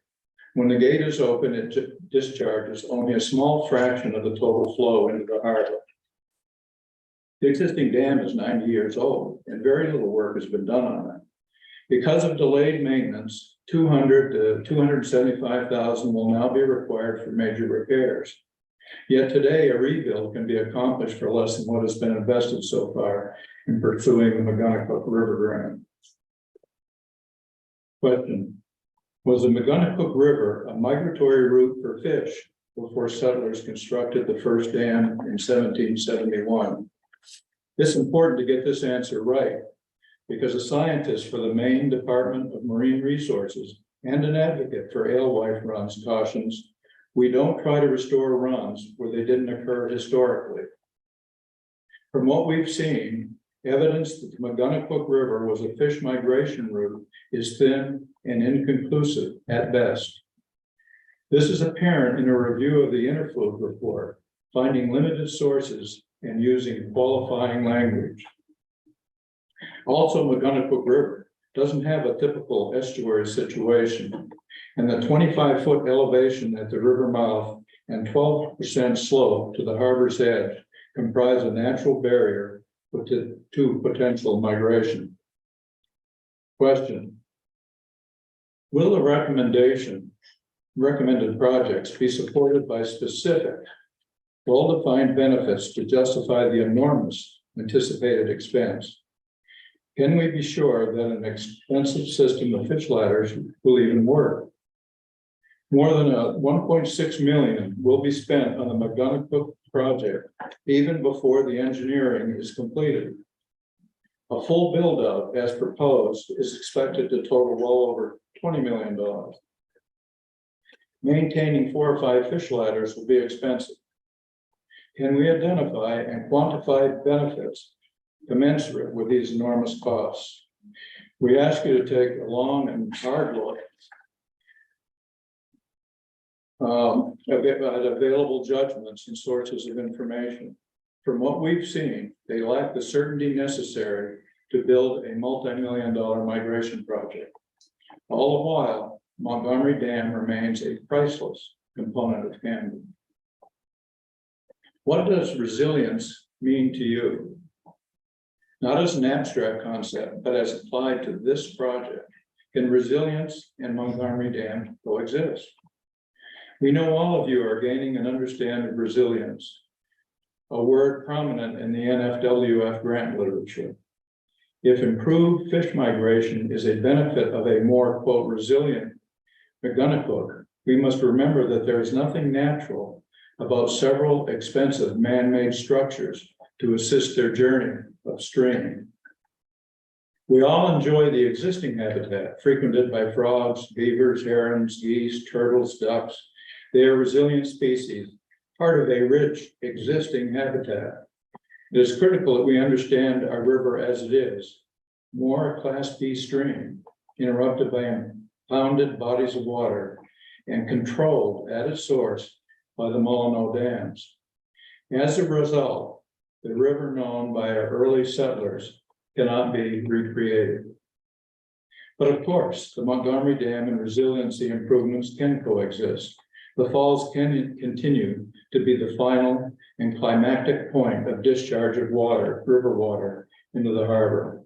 Speaker 15: When the gate is open, it discharges only a small fraction of the total flow into the harbor. The existing dam is 90 years old and very little work has been done on it. Because of delayed maintenance, $200,000 to $275,000 will now be required for major repairs. Yet today, a rebuild can be accomplished for less than what has been invested so far in pursuing the McGonagall River grant. Question, was the McGonagall River a migratory route for fish before settlers constructed the first dam in 1771? It's important to get this answer right, because a scientist for the Maine Department of Marine Resources and an advocate for alewife runs cautions, we don't try to restore runs where they didn't occur historically. From what we've seen, evidence that the McGonagall River was a fish migration route is thin and inconclusive at best. This is apparent in a review of the Interflu report, finding limited sources and using qualifying language. Also, McGonagall River doesn't have a typical estuary situation, and the 25-foot elevation at the river mouth and 12% slope to the harbor's edge comprise a natural barrier to potential migration. Question, Will the recommended projects be supported by specific, well-defined benefits to justify the enormous anticipated expense? Can we be sure that an expensive system of fish ladders will even work? More than 1.6 million will be spent on the McGonagall project even before the engineering is completed. A full build-out as proposed is expected to total well over $20 million. Maintaining 4 or 5 fish ladders will be expensive. Can we identify and quantify benefits commensurate with these enormous costs? We ask you to take a long and hard look at available judgments and sources of information. From what we've seen, they lack the certainty necessary to build a multi-million-dollar migration project. All the while, Montgomery Dam remains a priceless component of Camden. What does resilience mean to you? Not as an abstract concept, but as applied to this project. Can resilience and Montgomery Dam coexist? We know all of you are gaining an understanding of resilience, a word prominent in the NFWF grant literature. If improved fish migration is a benefit of a more, quote, resilient McGonagall, we must remember that there is nothing natural about several expensive man-made structures to assist their journey upstream. We all enjoy the existing habitat frequented by frogs, beavers, herons, geese, turtles, ducks. They are resilient species, part of a rich existing habitat. It is critical that we understand our river as it is, more a Class B stream, interrupted by impounded bodies of water and controlled at its source by the Molyneux dams. As a result, the river known by our early settlers cannot be recreated. But of course, the Montgomery Dam and resiliency improvements can coexist. The falls can continue to be the final and climactic point of discharge of water, river water, into the harbor.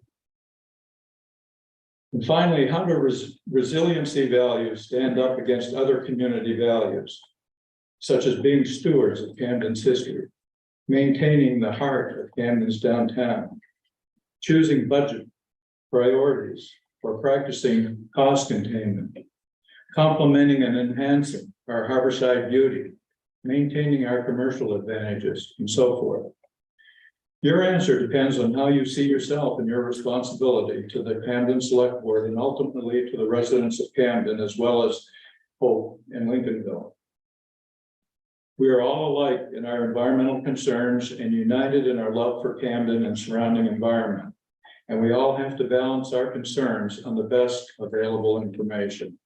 Speaker 15: And finally, how do resiliency values stand up against other community values, such as being stewards of Camden's history, maintaining the heart of Camden's downtown, choosing budget priorities, or practicing cost containment, complementing and enhancing our harborside beauty, maintaining our commercial advantages, and so forth? Your answer depends on how you see yourself and your responsibility to the Camden Select Board and ultimately to the residents of Camden, as well as Hope and Lincolnville. We are all alike in our environmental concerns and united in our love for Camden and surrounding environment. And we all have to balance our concerns on the best available information.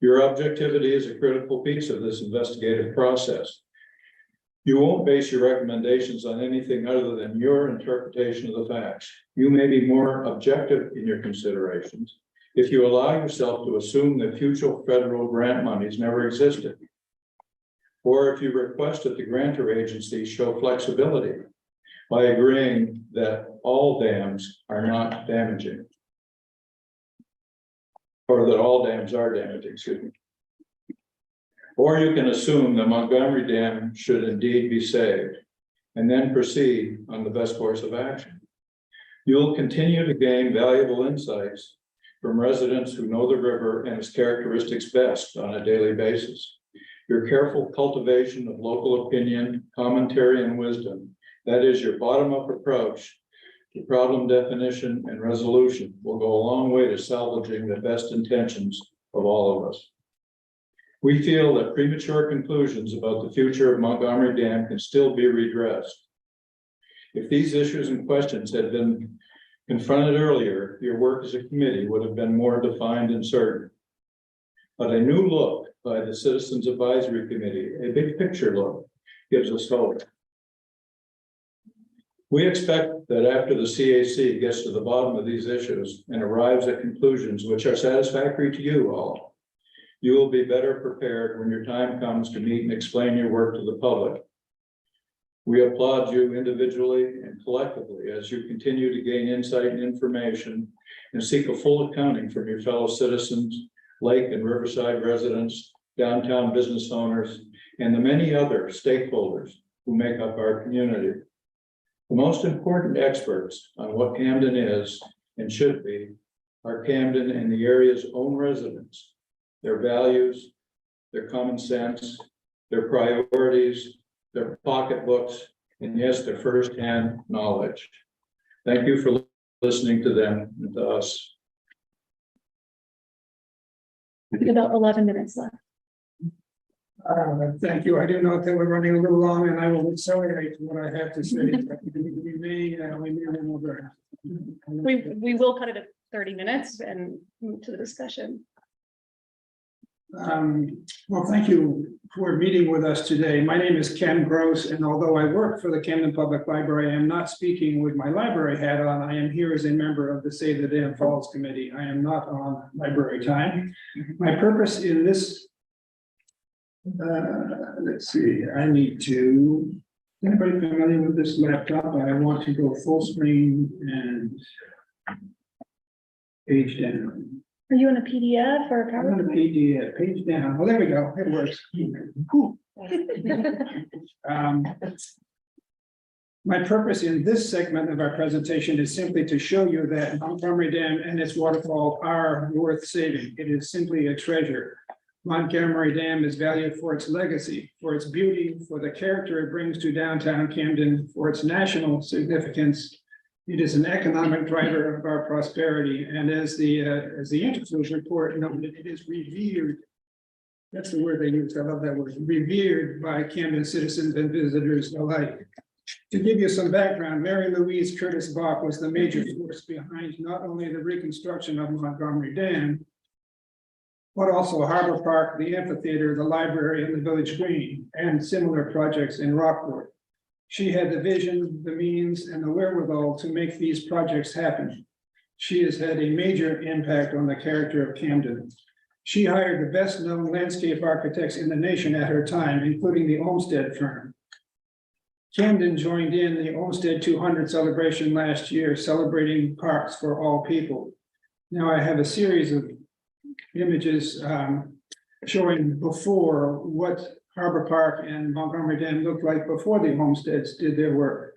Speaker 15: Your objectivity is a critical piece of this investigative process. You won't base your recommendations on anything other than your interpretation of the facts. You may be more objective in your considerations if you allow yourself to assume that future federal grant monies never existed, or if you request that the grantor agency show flexibility by agreeing that all dams are not damaging, or that all dams are damaging, excuse me. Or you can assume the Montgomery Dam should indeed be saved and then proceed on the best course of action. You'll continue to gain valuable insights from residents who know the river and its characteristics best on a daily basis. Your careful cultivation of local opinion, commentary, and wisdom, that is your bottom-up approach to problem definition and resolution, will go a long way to salvaging the best intentions of all of us. We feel that premature conclusions about the future of Montgomery Dam can still be redressed. If these issues and questions had been confronted earlier, your work as a committee would have been more defined and certain. But a new look by the Citizens Advisory Committee, a big picture look, gives us hope. We expect that after the CAC gets to the bottom of these issues and arrives at conclusions which are satisfactory to you all, you will be better prepared when your time comes to meet and explain your work to the public. We applaud you individually and collectively as you continue to gain insight and information and seek a full accounting from your fellow citizens lake and riverside residents, downtown business owners, and the many other stakeholders who make up our community. The most important experts on what Camden is and should be are Camden and the area's own residents, their values, their common sense, their priorities, their pocketbooks, and yes, their firsthand knowledge. Thank you for listening to them and to us.
Speaker 1: About 11 minutes left.
Speaker 9: Thank you. I do know that we're running a little long and I will accelerate what I have to say. We may run over.
Speaker 1: We will cut it at 30 minutes and move to the discussion.
Speaker 9: Well, thank you for meeting with us today. My name is Ken Gross, and although I work for the Camden Public Library, I am not speaking with my library hat on. I am here as a member of the Save the Dam Falls Committee. I am not on library time. My purpose in this, let's see, I need to, anybody familiar with this laptop? I want to go full screen and page down.
Speaker 1: Are you in a PDF or a
Speaker 9: I'm on a
Speaker 1: PowerPoint?
Speaker 9: page down. Oh, there we go. It works. Whew. My purpose in this segment of our presentation is simply to show you that Montgomery Dam and its waterfall are worth saving. It is simply a treasure. Montgomery Dam is valued for its legacy, for its beauty, for the character it brings to downtown Camden, for its national significance. It is an economic driver of our prosperity, and as the Interfluence report noted, it is revered. That's the word they used. I love that word. Revered by Camden citizens and visitors alike. To give you some background, Mary Louise Curtis Bach was the major force behind not only the reconstruction of Montgomery Dam, but also Harbor Park, the amphitheater, the library, and the village green, and similar projects in Rockport. She had the vision, the means, and the wherewithal to make these projects happen. She has had a major impact on the character of Camden. She hired the best-known landscape architects in the nation at her time, including the Olmsted firm. Camden joined in the Olmsted 200 celebration last year, celebrating parks for all people. Now I have a series of images showing before what Harbor Park and Montgomery Dam looked like before the Homesteads did their work.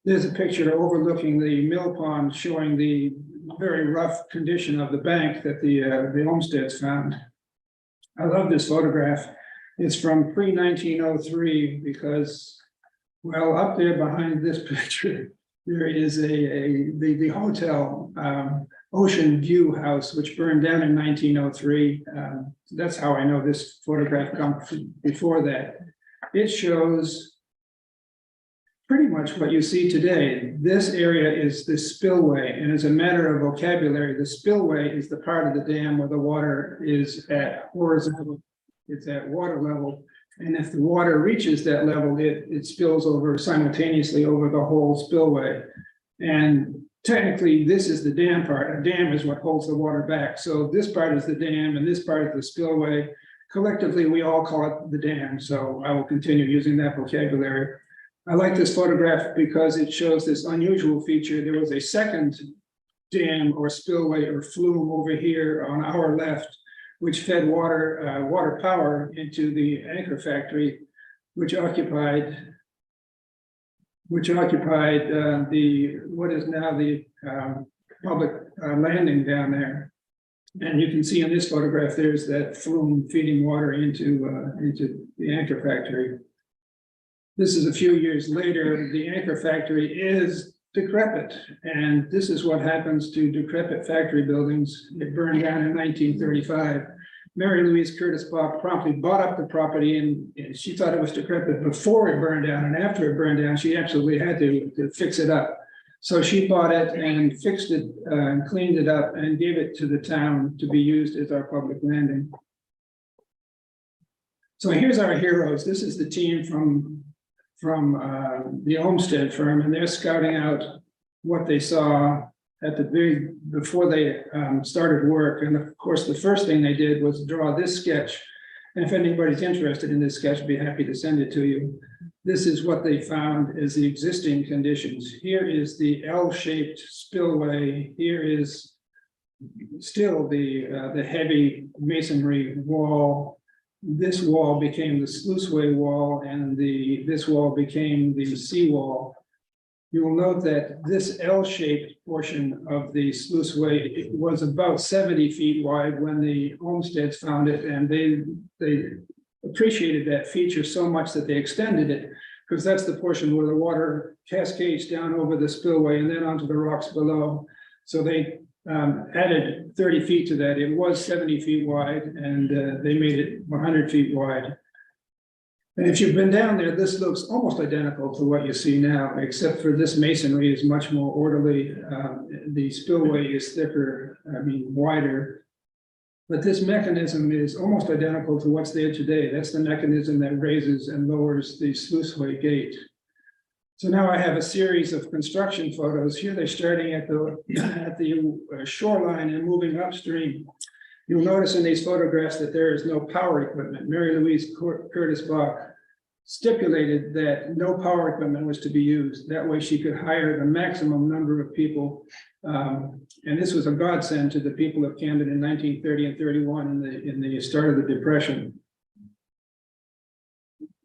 Speaker 9: There's a picture overlooking the mill pond showing the very rough condition of the bank that the Homesteads found. I love this photograph. It's from pre-1903 because, well, up there behind this picture, there is the hotel, Ocean View House, which burned down in 1903. That's how I know this photograph comes before that. It shows pretty much what you see today. This area is the spillway, and as a matter of vocabulary, the spillway is the part of the dam where the water is at horizontal. It's at water level, and if the water reaches that level, it spills over simultaneously over the whole spillway. And technically, this is the dam part. A dam is what holds the water back. So this part is the dam and this part is the spillway. Collectively, we all call it the dam. So I will continue using that vocabulary. I like this photograph because it shows this unusual feature. There was a second dam or spillway or flume over here on our left, which fed water power into the anchor factory, which occupied the what is now the public landing down there. And you can see in this photograph, there's that flume feeding water into the anchor factory. This is a few years later. The anchor factory is decrepit, and this is what happens to decrepit factory buildings. It burned down in 1935. Mary Louise Curtis Bach promptly bought up the property, and she thought it was decrepit before it burned down, and after it burned down, she absolutely had to fix it up. So she bought it and fixed it and cleaned it up and gave it to the town to be used as our public landing. So here's our heroes. This is the team from the Olmsted firm, and they're scouting out what they saw at the before they started work. And of course, the first thing they did was draw this sketch. And if anybody's interested in this sketch, I'd be happy to send it to you. This is what they found as the existing conditions. Here is the L-shaped spillway. Here is still the heavy masonry wall. This wall became the sluiceway wall, and this wall became the seawall. You will note that this L-shaped portion of the sluiceway, it was about 70 feet wide when the Olmsteds found it, and they appreciated that feature so much that they extended it, because that's the portion where the water cascades down over the spillway and then onto the rocks below. So they added 30 feet to that. It was 70 feet wide, and they made it 100 feet wide. And if you've been down there, this looks almost identical to what you see now, except for this masonry is much more orderly. The spillway is thicker, wider. But this mechanism is almost identical to what's there today. That's the mechanism that raises and lowers the sluiceway gate. So now I have a series of construction photos. Here they're starting at the shoreline and moving upstream. You'll notice in these photographs that there is no power equipment. Mary Louise Curtis Bach stipulated that no power equipment was to be used. That way she could hire the maximum number of people. And this was a godsend to the people of Camden in 1930 and 31 in the start of the Depression.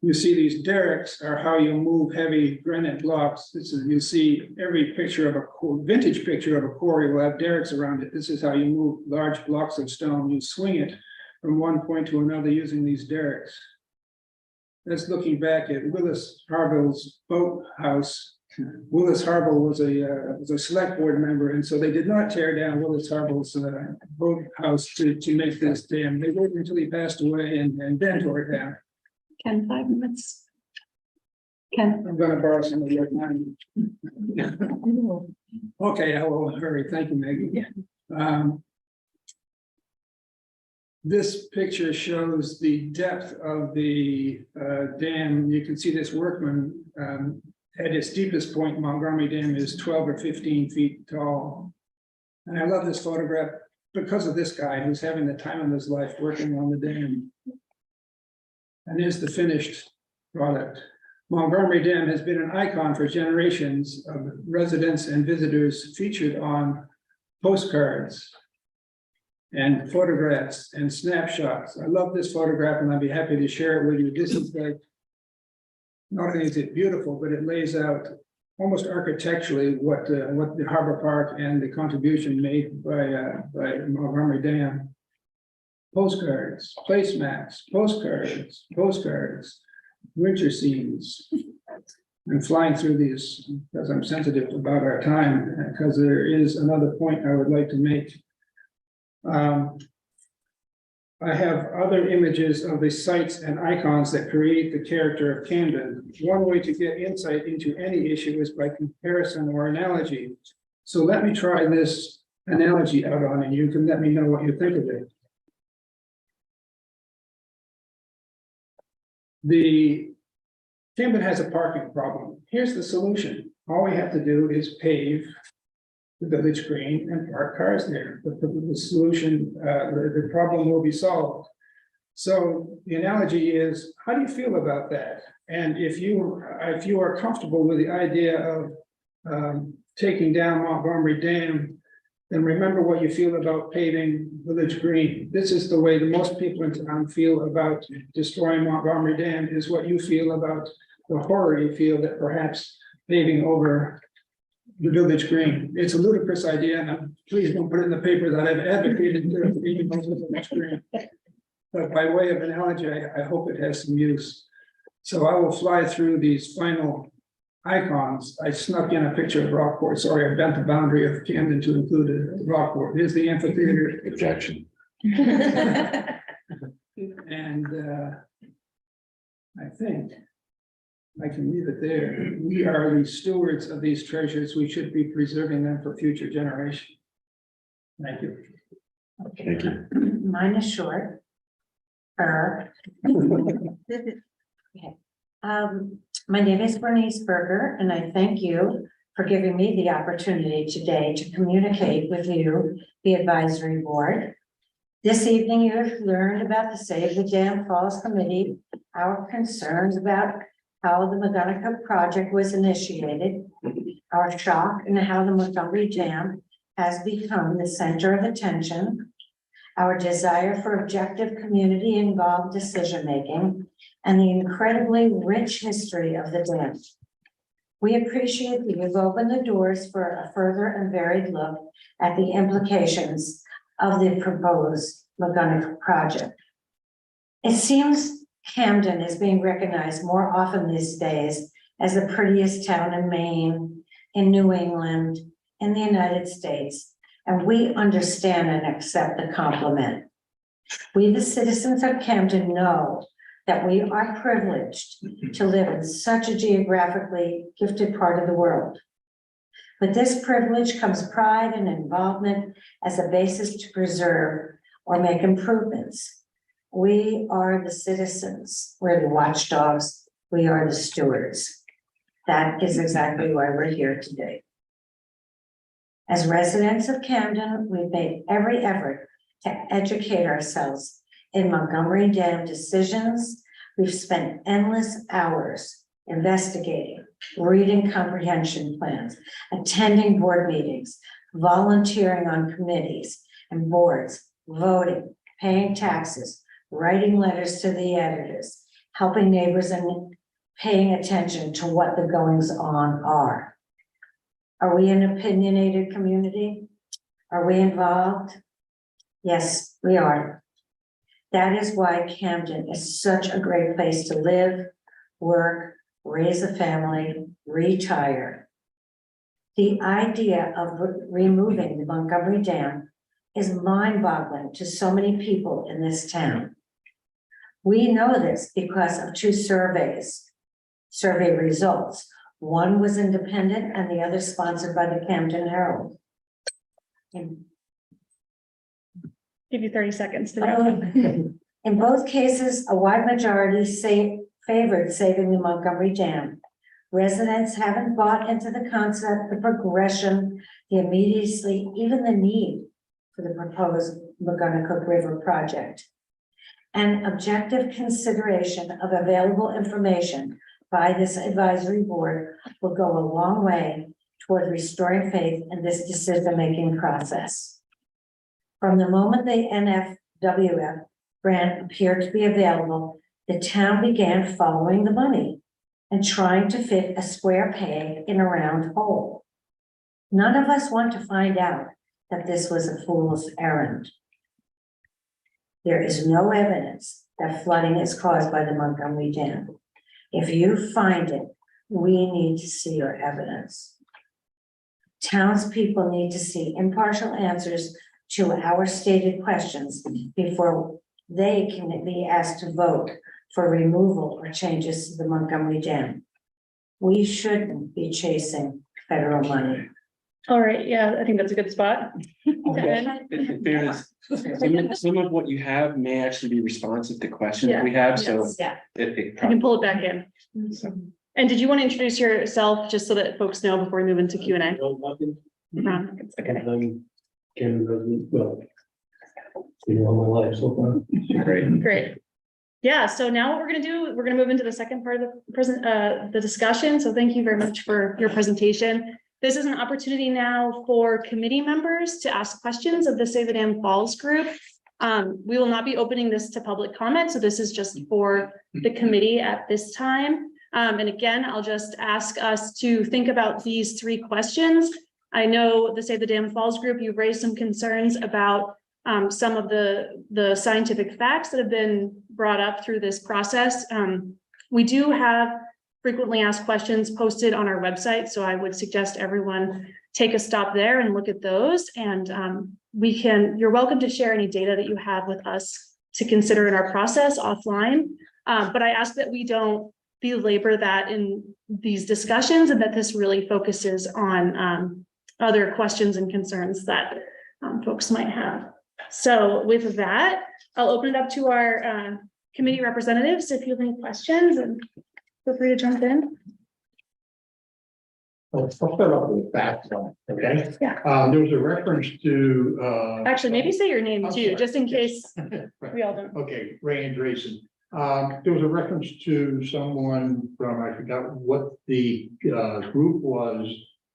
Speaker 9: You see these derricks are how you move heavy granite blocks. You see every picture of vintage picture of a quarry will have derricks around it. This is how you move large blocks of stone. You swing it from one point to another using these derricks. That's looking back at Willis Harville's boathouse. Willis Harville was a select board member, and so they did not tear down Willis Harville's boathouse to make this dam. They waited until he passed away and then tore it down.
Speaker 4: Ken, 5 minutes. Ken.
Speaker 9: I'm gonna borrow some of your time. Okay, I will hurry. Thank you, Maggie. This picture shows the depth of the dam. You can see this workman at its deepest point. Montgomery Dam is 12 or 15 feet tall. And I love this photograph because of this guy who's having the time of his life working on the dam. And here's the finished product. Montgomery Dam has been an icon for generations of residents and visitors, featured on postcards and photographs and snapshots. I love this photograph and I'd be happy to share it with you. This is like, not only is it beautiful, but it lays out almost architecturally what the Harbor Park and the contribution made by Montgomery Dam. Postcards, placemats, postcards, winter scenes. I'm flying through these because I'm sensitive about our time, because there is another point I would like to make. I have other images of the sites and icons that create the character of Camden. One way to get insight into any issue is by comparison or analogy. So let me try this analogy out on, and you can let me know what you think of it. Camden has a parking problem. Here's the solution. All we have to do is pave the village green and park cars there. The solution, the problem will be solved. So the analogy is, how do you feel about that? And if you are comfortable with the idea of taking down Montgomery Dam, then remember what you feel about paving village green. This is the way that most people in town feel about destroying Montgomery Dam, is what you feel about the horror you feel that perhaps paving over the village green. It's a ludicrous idea, and please don't put it in the paper that I've advocated paving over the village green. But by way of analogy, I hope it has some use. So I will fly through these final icons. I snuck in a picture of Rockport. Sorry, I bent the boundary of Camden to include a Rockport. Here's the amphitheater.
Speaker 7: Objection.
Speaker 9: And I think I can leave it there. We are the stewards of these treasures. We should be preserving them for future generations. Thank you.
Speaker 7: Thank you.
Speaker 14: Mine is short. Okay. My name is Bernice Berger, and I thank you for giving me the opportunity today to communicate with you, the advisory board. This evening, you have learned about the Save the Dam Falls Committee, our concerns about how the McGonagall project was initiated, our shock and how the Montgomery Dam
Speaker 16: has become the center of attention, our desire for objective community-involved decision-making, and the incredibly rich history of the dam. We appreciate that you've opened the doors for a further and varied look at the implications of the proposed McGonagall project. It seems Camden is being recognized more often these days as the prettiest town in Maine, in New England, in the United States, and we understand and accept the compliment. We, the citizens of Camden, know that we are privileged to live in such a geographically gifted part of the world. With this privilege comes pride and involvement as a basis to preserve or make improvements. We are the citizens, we're the watchdogs, we are the stewards. That is exactly why we're here today. As residents of Camden, we've made every effort to educate ourselves in Montgomery Dam decisions. We've spent endless hours investigating, reading comprehension plans, attending board meetings, volunteering on committees and boards, voting, paying taxes, writing letters to the editors, helping neighbors and paying attention to what the goings on are. Are we an opinionated community? Are we involved? Yes, we are. That is why Camden is such a great place to live, work, raise a family, retire. The idea of removing the Montgomery Dam is mind-boggling to so many people in this town. We know this because of two survey results. One was independent and the other sponsored by the Camden Herald.
Speaker 1: Give you 30 seconds to know.
Speaker 16: In both cases, a wide majority favored saving the Montgomery Dam. Residents haven't bought into the concept, the progression, the immediacy, even the need for the proposed McGonagall River project. And objective consideration of available information by this advisory board will go a long way toward restoring faith in this decision-making process. From the moment the NFWF grant appeared to be available, the town began following the money and trying to fit a square peg in a round hole. None of us want to find out that this was a fool's errand. There is no evidence that flooding is caused by the Montgomery Dam. If you find it, we need to see your evidence. Townspeople need to see impartial answers to our stated questions before they can be asked to vote for removal or changes to the Montgomery Dam. We shouldn't be chasing federal money.
Speaker 1: All right, yeah, I think that's a good spot.
Speaker 17: In fairness, some of what you have may actually be responsive to questions we have, so.
Speaker 1: Yeah,
Speaker 17: It
Speaker 1: you can pull it back in. And did you want to introduce yourself just so that folks know before we move into Q&A? Okay, great. Yeah, so now what we're gonna do, we're gonna move into the second part of the discussion. So thank you very much for your presentation. This is an opportunity now for committee members to ask questions of the Save the Dam Falls group. We will not be opening this to public comment, so this is just for the committee at this time. And again, I'll just ask us to think about these three questions. I know the Save the Dam Falls group, you've raised some concerns about some of the scientific facts that have been brought up through this process. We do have frequently asked questions posted on our website, so I would suggest everyone take a stop there and look at those. And you're welcome to share any data that you have with us to consider in our process offline. But I ask that we don't belabor that in these discussions and that this really focuses on other questions and concerns that folks might have. So with that, I'll open it up to our committee representatives if you have any questions, and feel free to jump in.
Speaker 15: I'll start off with the facts, okay?
Speaker 1: Yeah.
Speaker 15: There was a reference to.
Speaker 1: Actually, maybe say your name
Speaker 15: I'm
Speaker 1: too,
Speaker 15: sorry.
Speaker 1: just in case
Speaker 15: Right.
Speaker 1: we all don't.
Speaker 15: Okay, Ray Andreessen. There was a reference to someone from, I forgot what the group was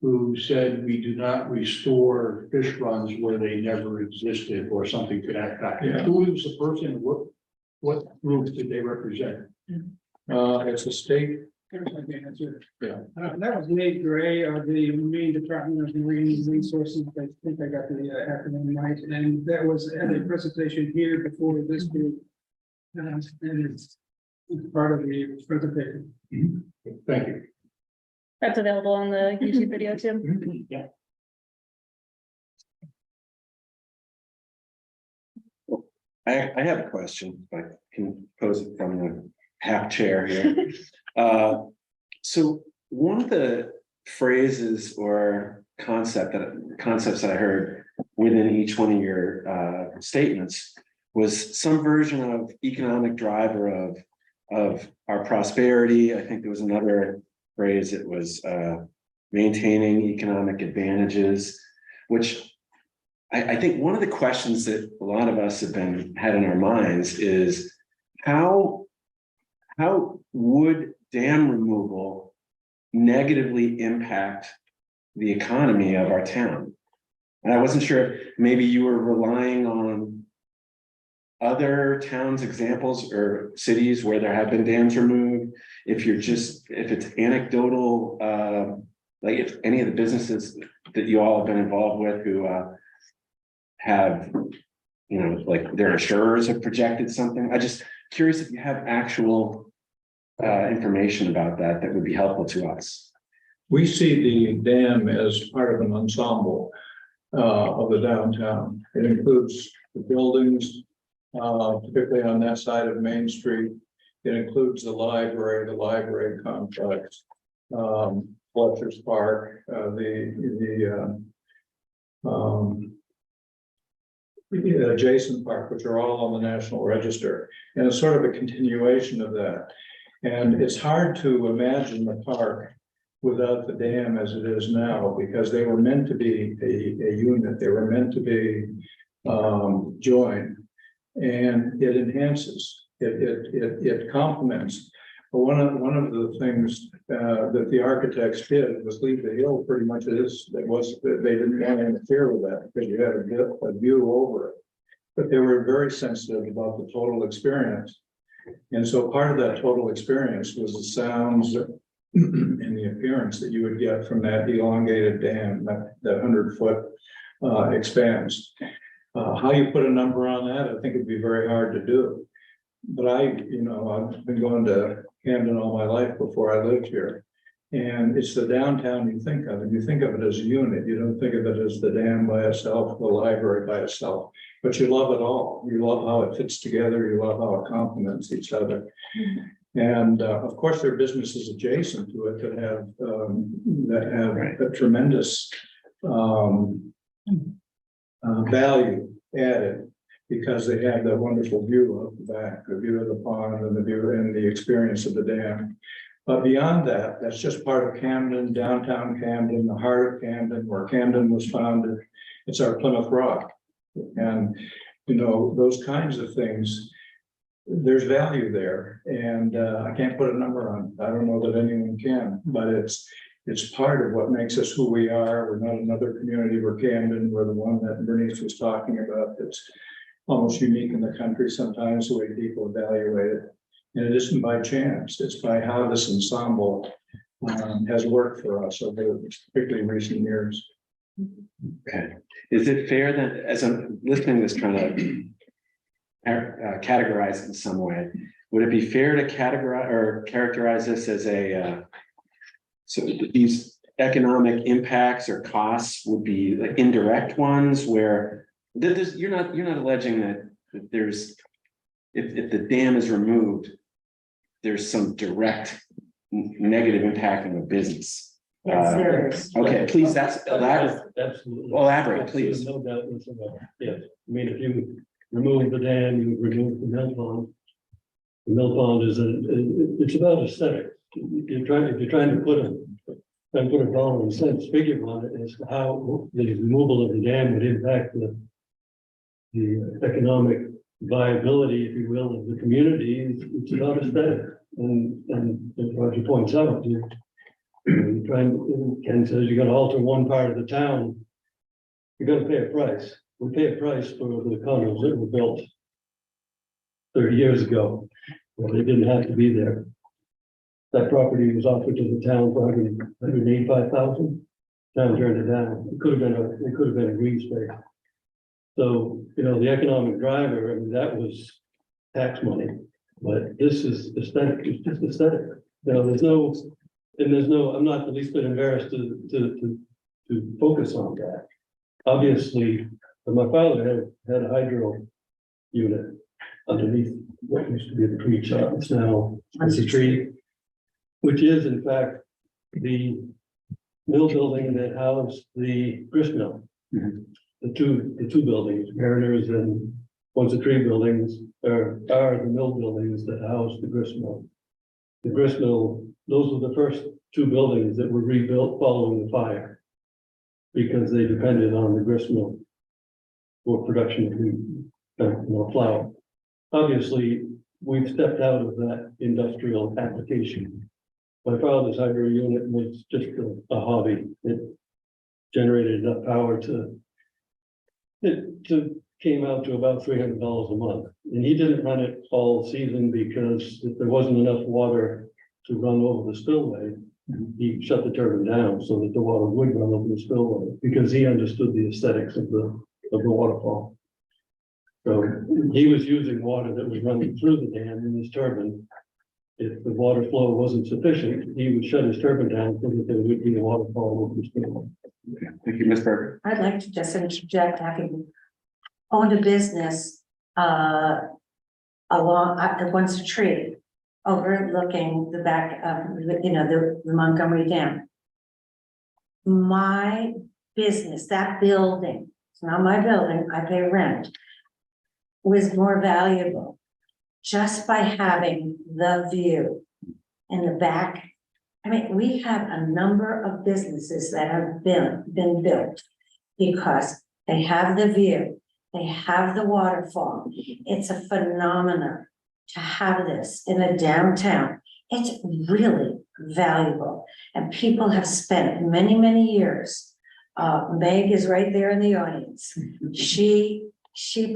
Speaker 15: who said we do not restore fish runs where they never existed or something to that fact. Who was the person, what group did they represent? It's a state. Yeah.
Speaker 9: That was Nate Gray of the Maine Department of Marine Resources. I think I got the acronym right, and that was at a presentation here before this group. And it's part of the presentation.
Speaker 15: Thank you.
Speaker 1: That's available on the YouTube video too.
Speaker 15: Yeah.
Speaker 17: I have a question, if I can pose it from the half chair here. So one of the phrases or concepts that I heard within each one of your statements was some version of economic driver of our prosperity. I think there was another phrase, it was maintaining economic advantages, which I think one of the questions that a lot of us have had in our minds is how would dam removal negatively impact the economy of our town? And I wasn't sure if maybe you were relying on other towns' examples or cities where there have been dams removed. If it's anecdotal, like if any of the businesses that you all have been involved with who have, like their insurers have projected something. I'm just curious if you have actual information about that would be helpful to us.
Speaker 15: We see the dam as part of an ensemble of the downtown. It includes the buildings, particularly on that side of Main Street. It includes the library complex, Fletcher's Park, the adjacent park, which are all on the National Register. And it's sort of a continuation of that. And it's hard to imagine the park without the dam as it is now, because they were meant to be a unit. They were meant to be joined, and it enhances, it complements. But one of the things that the architects did was leave the hill pretty much as it was. They didn't want to interfere with that because you had a view over it. But they were very sensitive about the total experience. And so part of that total experience was the sounds and the appearance that you would get from that elongated dam, that 100-foot expanse. How you put a number on that, I think it'd be very hard to do. But I've been going to Camden all my life before I lived here. And it's the downtown you think of, and you think of it as a unit. You don't think of it as the dam by itself, the library by itself, but you love it all. You love how it fits together. You love how it complements each other. And of course, there are businesses adjacent to it that have a tremendous value added, because they have that wonderful view of the back, the view of the pond and the view and the experience of the dam. But beyond that, that's just part of Camden, downtown Camden, the heart of Camden, where Camden was founded. It's our Plymouth Rock. And, those kinds of things, there's value there. And I can't put a number on it. I don't know that anyone can, but it's part of what makes us who we are. We're not another community. We're Camden. We're the one that Bernice was talking about. It's almost unique in the country sometimes, the way people evaluate it. And it isn't by chance. It's by how this ensemble has worked for us over particularly recent years.
Speaker 17: Okay. Is it fair that, as I'm listening to this, trying to categorize it in some way, would it be fair to categorize or characterize this as so these economic impacts or costs would be like indirect ones where you're not alleging that there's, if the dam is removed, there's some direct negative impact on the business.
Speaker 14: Yes, there is.
Speaker 17: Okay, please, elaborate, please.
Speaker 18: No doubt whatsoever. Yes, I mean, if you remove the dam, you remove the mill pond. The mill pond it's about aesthetic. If you're trying to put a dollar and cents figure on it, as to how the removal of the dam would impact the economic viability, if you will, of the community. It's about aesthetic. And as Roger points out, Ken says you're gonna alter one part of the town. You're gonna pay a price. We pay a price for the condos that were built 30 years ago. Well, they didn't have to be there. That property was offered to the town for 185,000. Town turned it down. It could have been a green space. So, you know, the economic driver, I mean, that was tax money, but this is aesthetic, it's just aesthetic. You know, I'm not the least bit embarrassed to focus on that. Obviously, my father had a hydro unit underneath what used to be the tree shop. It's now a tree, which is in fact the mill building that housed the grist mill. The two buildings, Mariners and Once a Tree buildings are the mill buildings that house the grist mill. The grist mill, those were the first two buildings that were rebuilt following the fire because they depended on the grist mill for production of flour. Obviously, we've stepped out of that industrial application. My father's hydro unit was just a hobby. It generated enough power it came out to about $300 a month. And he didn't run it all season because if there wasn't enough water to run over the spillway, he shut the turbine down so that the water would run over the spillway because he understood the aesthetics of the waterfall. So he was using water that was running through the dam in his turbine. If the water flow wasn't sufficient, he would shut his turbine down so that there would be a waterfall over the spillway.
Speaker 17: Okay, thank you, Ms. Berger.
Speaker 16: I'd like to just interject, having owned a business along Once a Tree, overlooking the back of the Montgomery Dam. My business, that building, it's not my building, I pay rent, was more valuable just by having the view in the back. I mean, we have a number of businesses that have been built because they have the view, they have the waterfall. It's a phenomenon to have this in a downtown. It's really valuable. And people have spent many, many years. Meg is right there in the audience. She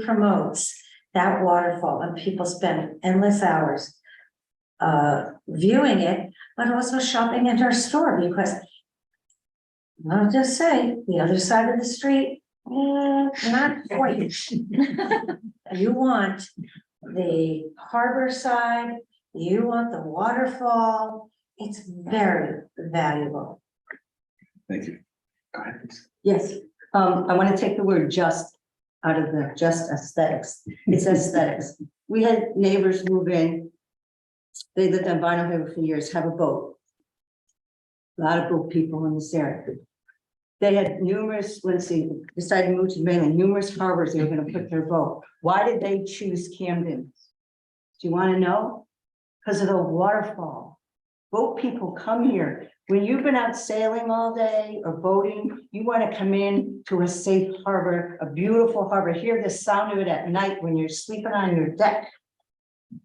Speaker 16: promotes that waterfall and people spend endless hours viewing it, but also shopping in her store because I'll just say the other side of the street, not for you. You want the harbor side, you want the waterfall. It's very valuable.
Speaker 17: Thank you. Go ahead, please.
Speaker 14: Yes, I want to take the word just out of the just aesthetics. It's aesthetics. We had neighbors move in. They lived on Vinyl Hill for years, have a boat. A lot of boat people in this area. They had numerous, let's see, decided to move to mainland, numerous harbors they were going to put their boat. Why did they choose Camden? Do you want to know? Because of the waterfall. Boat people come here. When you've been out sailing all day or boating, you want to come in to a safe harbor, a beautiful harbor, hear the sound of it at night when you're sleeping on your deck.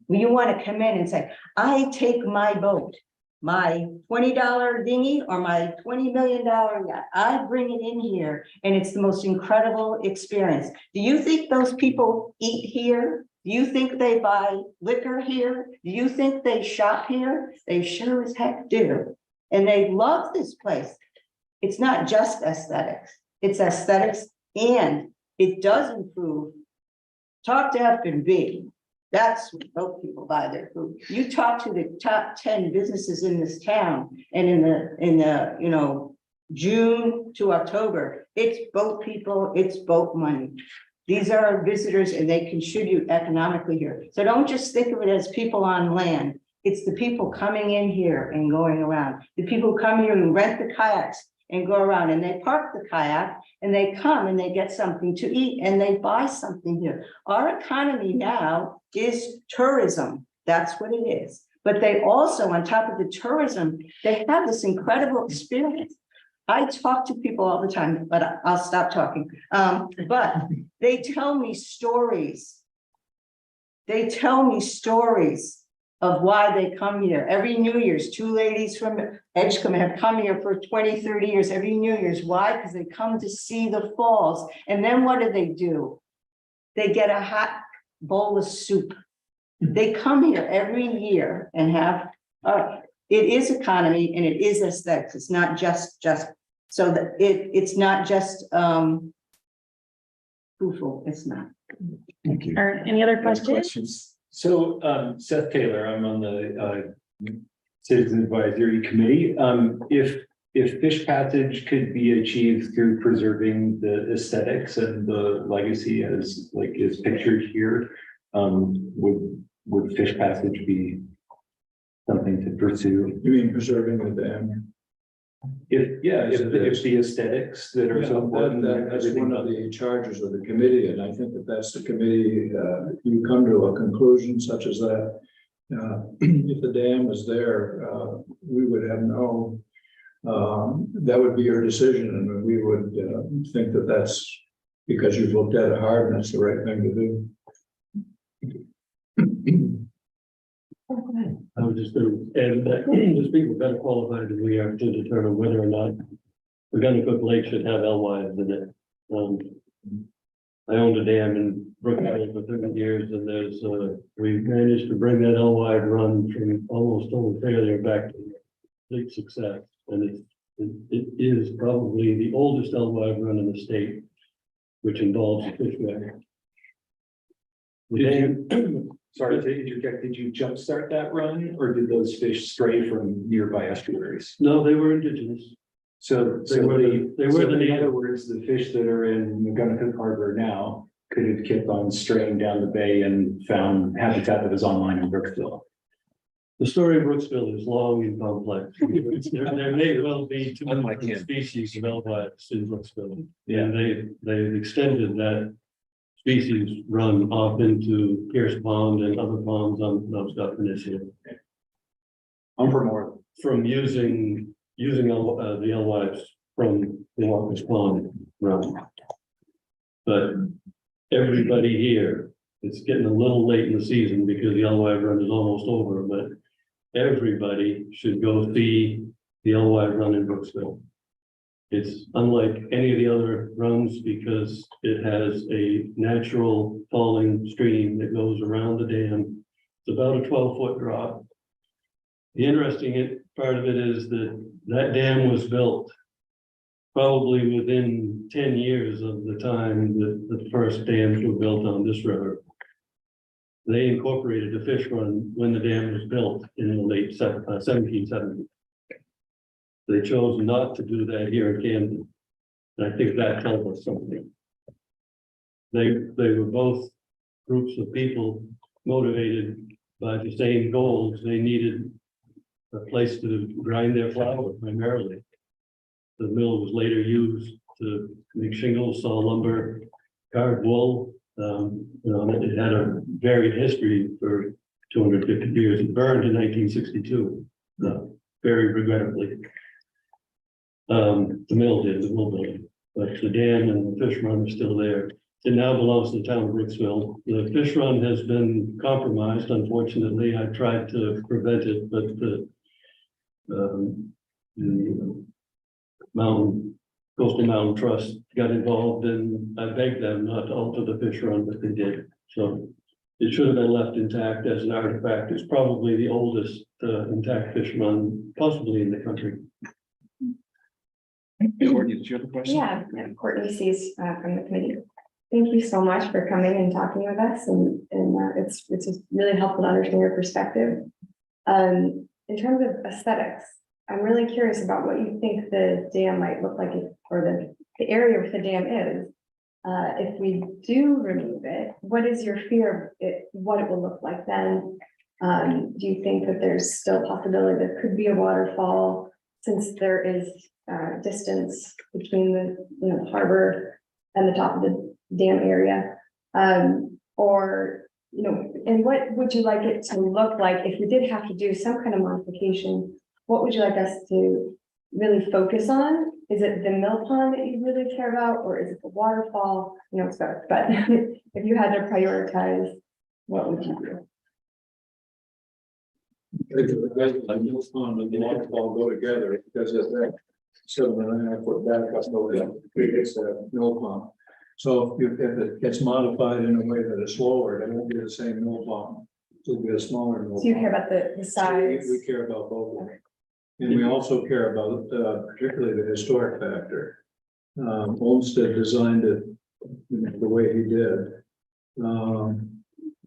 Speaker 14: When you want to come in and say, I take my boat, my $20 dinghy or my $20 million yacht, I bring it in here and it's the most incredible experience. Do you think those people eat here? Do you think they buy liquor here? Do you think they shop here? They sure as heck do. And they love this place. It's not just aesthetics, it's aesthetics and it does improve. Talk to F&B. That's what boat people buy their food. You talk to the top 10 businesses in this town and in the June to October, it's boat people, it's boat money. These are our visitors and they contribute economically here. So don't just think of it as people on land. It's the people coming in here and going around. The people who come here and rent the kayaks and go around and they park the kayak and they come and they get something to eat and they buy something here. Our economy now is tourism. That's what it is. But they also, on top of the tourism, they have this incredible experience. I talk to people all the time, but I'll stop talking. But they tell me stories. They tell me stories of why they come here. Every New Year's, two ladies from Edgecombe have come here for 20, 30 years, every New Year's. Why? Because they come to see the falls. And then what do? They get a hot bowl of soup. They come here every year and have, it is economy and it is aesthetics. It's not just so that it's not just, fruitful. It's not.
Speaker 2: Thank you.
Speaker 1: Or any other questions?
Speaker 2: So, Seth Taylor, I'm on the, Citizen Advisory Committee. If fish passage could be achieved through preserving the aesthetics and the legacy as like is pictured here, would fish passage be something to pursue?
Speaker 15: You mean preserving the dam?
Speaker 2: If the aesthetics that are so important.
Speaker 15: That's one of the charges of the committee, and I think that that's the committee, you come to a conclusion such as that. If the dam is there, we would have no, that would be your decision, and we would think that that's because you've looked at it hard and that's the right thing to do.
Speaker 18: I was just going to add that there's people better qualified than we are to determine whether or not the Gunnycook Lake should have alewives in it. I owned a dam in Brookfield for 30 years, and we managed to bring that alewive run from almost total failure back to complete success. And it is probably the oldest alewive run in the state, which involves a fishway.
Speaker 2: Sorry to interject, did you jumpstart that run or did those fish stray from nearby estuaries?
Speaker 18: No, they were indigenous.
Speaker 2: So in other words, the fish that are in McGonagall Harbor now could have kept on straying down the bay and found habitat that was online in Brooksville.
Speaker 18: The story of Brooksville is long and complex. There may well be 200 species of alewives in Brooksville.
Speaker 2: Yeah.
Speaker 18: And they've extended that species run off into Pierce Pond and other ponds on Nosedock Peninsula.
Speaker 2: I'm for more.
Speaker 18: From using the alewives from the Walker's Pond run. But everybody here, it's getting a little late in the season because the alewive run is almost over, but everybody should go see the alewive run in Brooksville. It's unlike any of the other runs because it has a natural falling stream that goes around the dam. It's about a 12-foot drop. The interesting part of it is that dam was built probably within 10 years of the time that the first dams were built on this river. They incorporated a fish run when the dam was built in the late 1770s. They chose not to do that here in Camden. And I think that tells us something. They were both groups of people motivated by the same goals. They needed a place to grind their flour primarily. The mill was later used to make shingles, saw lumber, carved wool. It had a varied history for 250 years. It burned in 1962, very regrettably. The mill building, but the dam and the fish run are still there. It now belongs to the town of Brooksville. The fish run has been compromised, unfortunately. I tried to prevent it, but the Coastal Mountain Trust got involved and I begged them not to alter the fish run, but they did. So it should have been left intact as an artifact. It's probably the oldest intact fish run possibly in the country.
Speaker 2: Courtney, did you have a question?
Speaker 8: Yeah, Courtney sees from the committee. Thank you so much for coming and talking with us, and it's just really helpful to understand your perspective. In terms of aesthetics, I'm really curious about what you think the dam might look like, or the area where the dam is. If we do remove it, what is your fear of it, what it will look like then? Do you think that there's still a possibility there could be a waterfall, since there is distance between the harbor and the top of the dam area? And what would you like it to look like if we did have to do some kind of modification? What would you like us to really focus on? Is it the mill pond that you really care about, or is it the waterfall? It's both, but if you had to prioritize, what would you do?
Speaker 15: Like Mills Pond and the waterfall go together because of that 7.5 foot back up over there, creates that mill pond. So if it gets modified in a way that is slower, it won't be the same mill pond. It'll be a smaller mill.
Speaker 8: So you care
Speaker 15: pond.
Speaker 8: about the
Speaker 15: So
Speaker 8: size?
Speaker 15: we care about both of them. And we also care about particularly the historic factor. Olmsted designed it the way he did.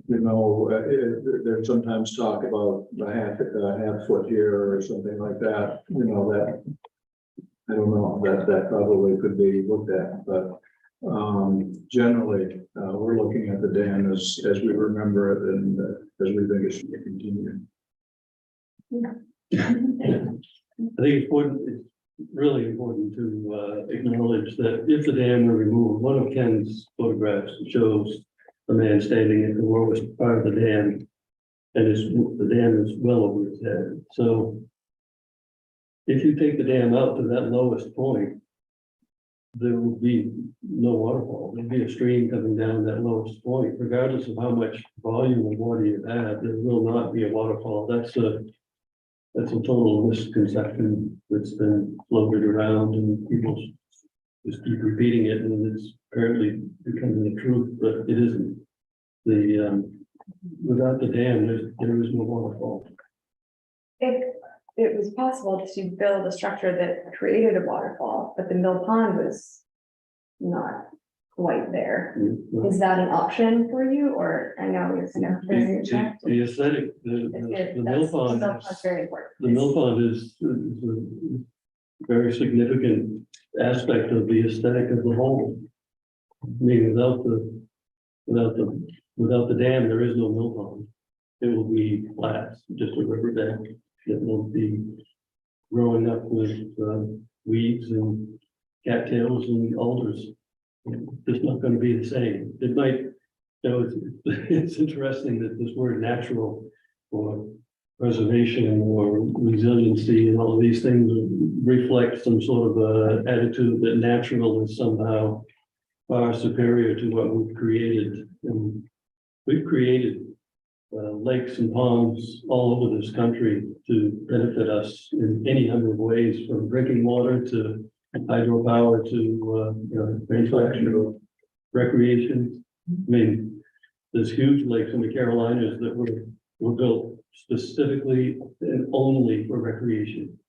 Speaker 15: There's sometimes talk about a half foot here or something like that, that. I don't know, that probably could be looked at, but generally, we're looking at the dam as we remember it and as we think it should continue.
Speaker 18: I think it's really important to acknowledge that if the dam were removed, one of Ken's photographs shows a man standing at the lowest part of the dam, and the dam is well over his head. So if you take the dam out to that lowest point, there will be no waterfall. There'll be a stream coming down that lowest point, regardless of how much volume of water you have, there will not be a waterfall. That's a total misconception that's been floated around, and people just keep repeating it, and it's apparently becoming the truth, but it isn't. Without the dam, there is no waterfall.
Speaker 8: If it was possible to build a structure that created a waterfall, but the mill pond was not quite there, is that an option for you, or I know it's not very attractive?
Speaker 18: The aesthetic, the mill pond.
Speaker 8: That's very important.
Speaker 18: The mill pond is a very significant aspect of the aesthetic of the whole. I mean, without the dam, there is no mill pond. It will be flat, just a river bank. It won't be growing up with weeds and cattails and alders. It's not going to be the same. It might, it's interesting that this word natural or preservation or resiliency and all of these things reflect some sort of attitude that natural is somehow far superior to what we've created. And we've created lakes and ponds all over this country to benefit us in any number of ways, from drinking water to hydropower to manufacturing, recreation. I mean, there's huge lakes in the Carolinas that were built specifically and only for recreation.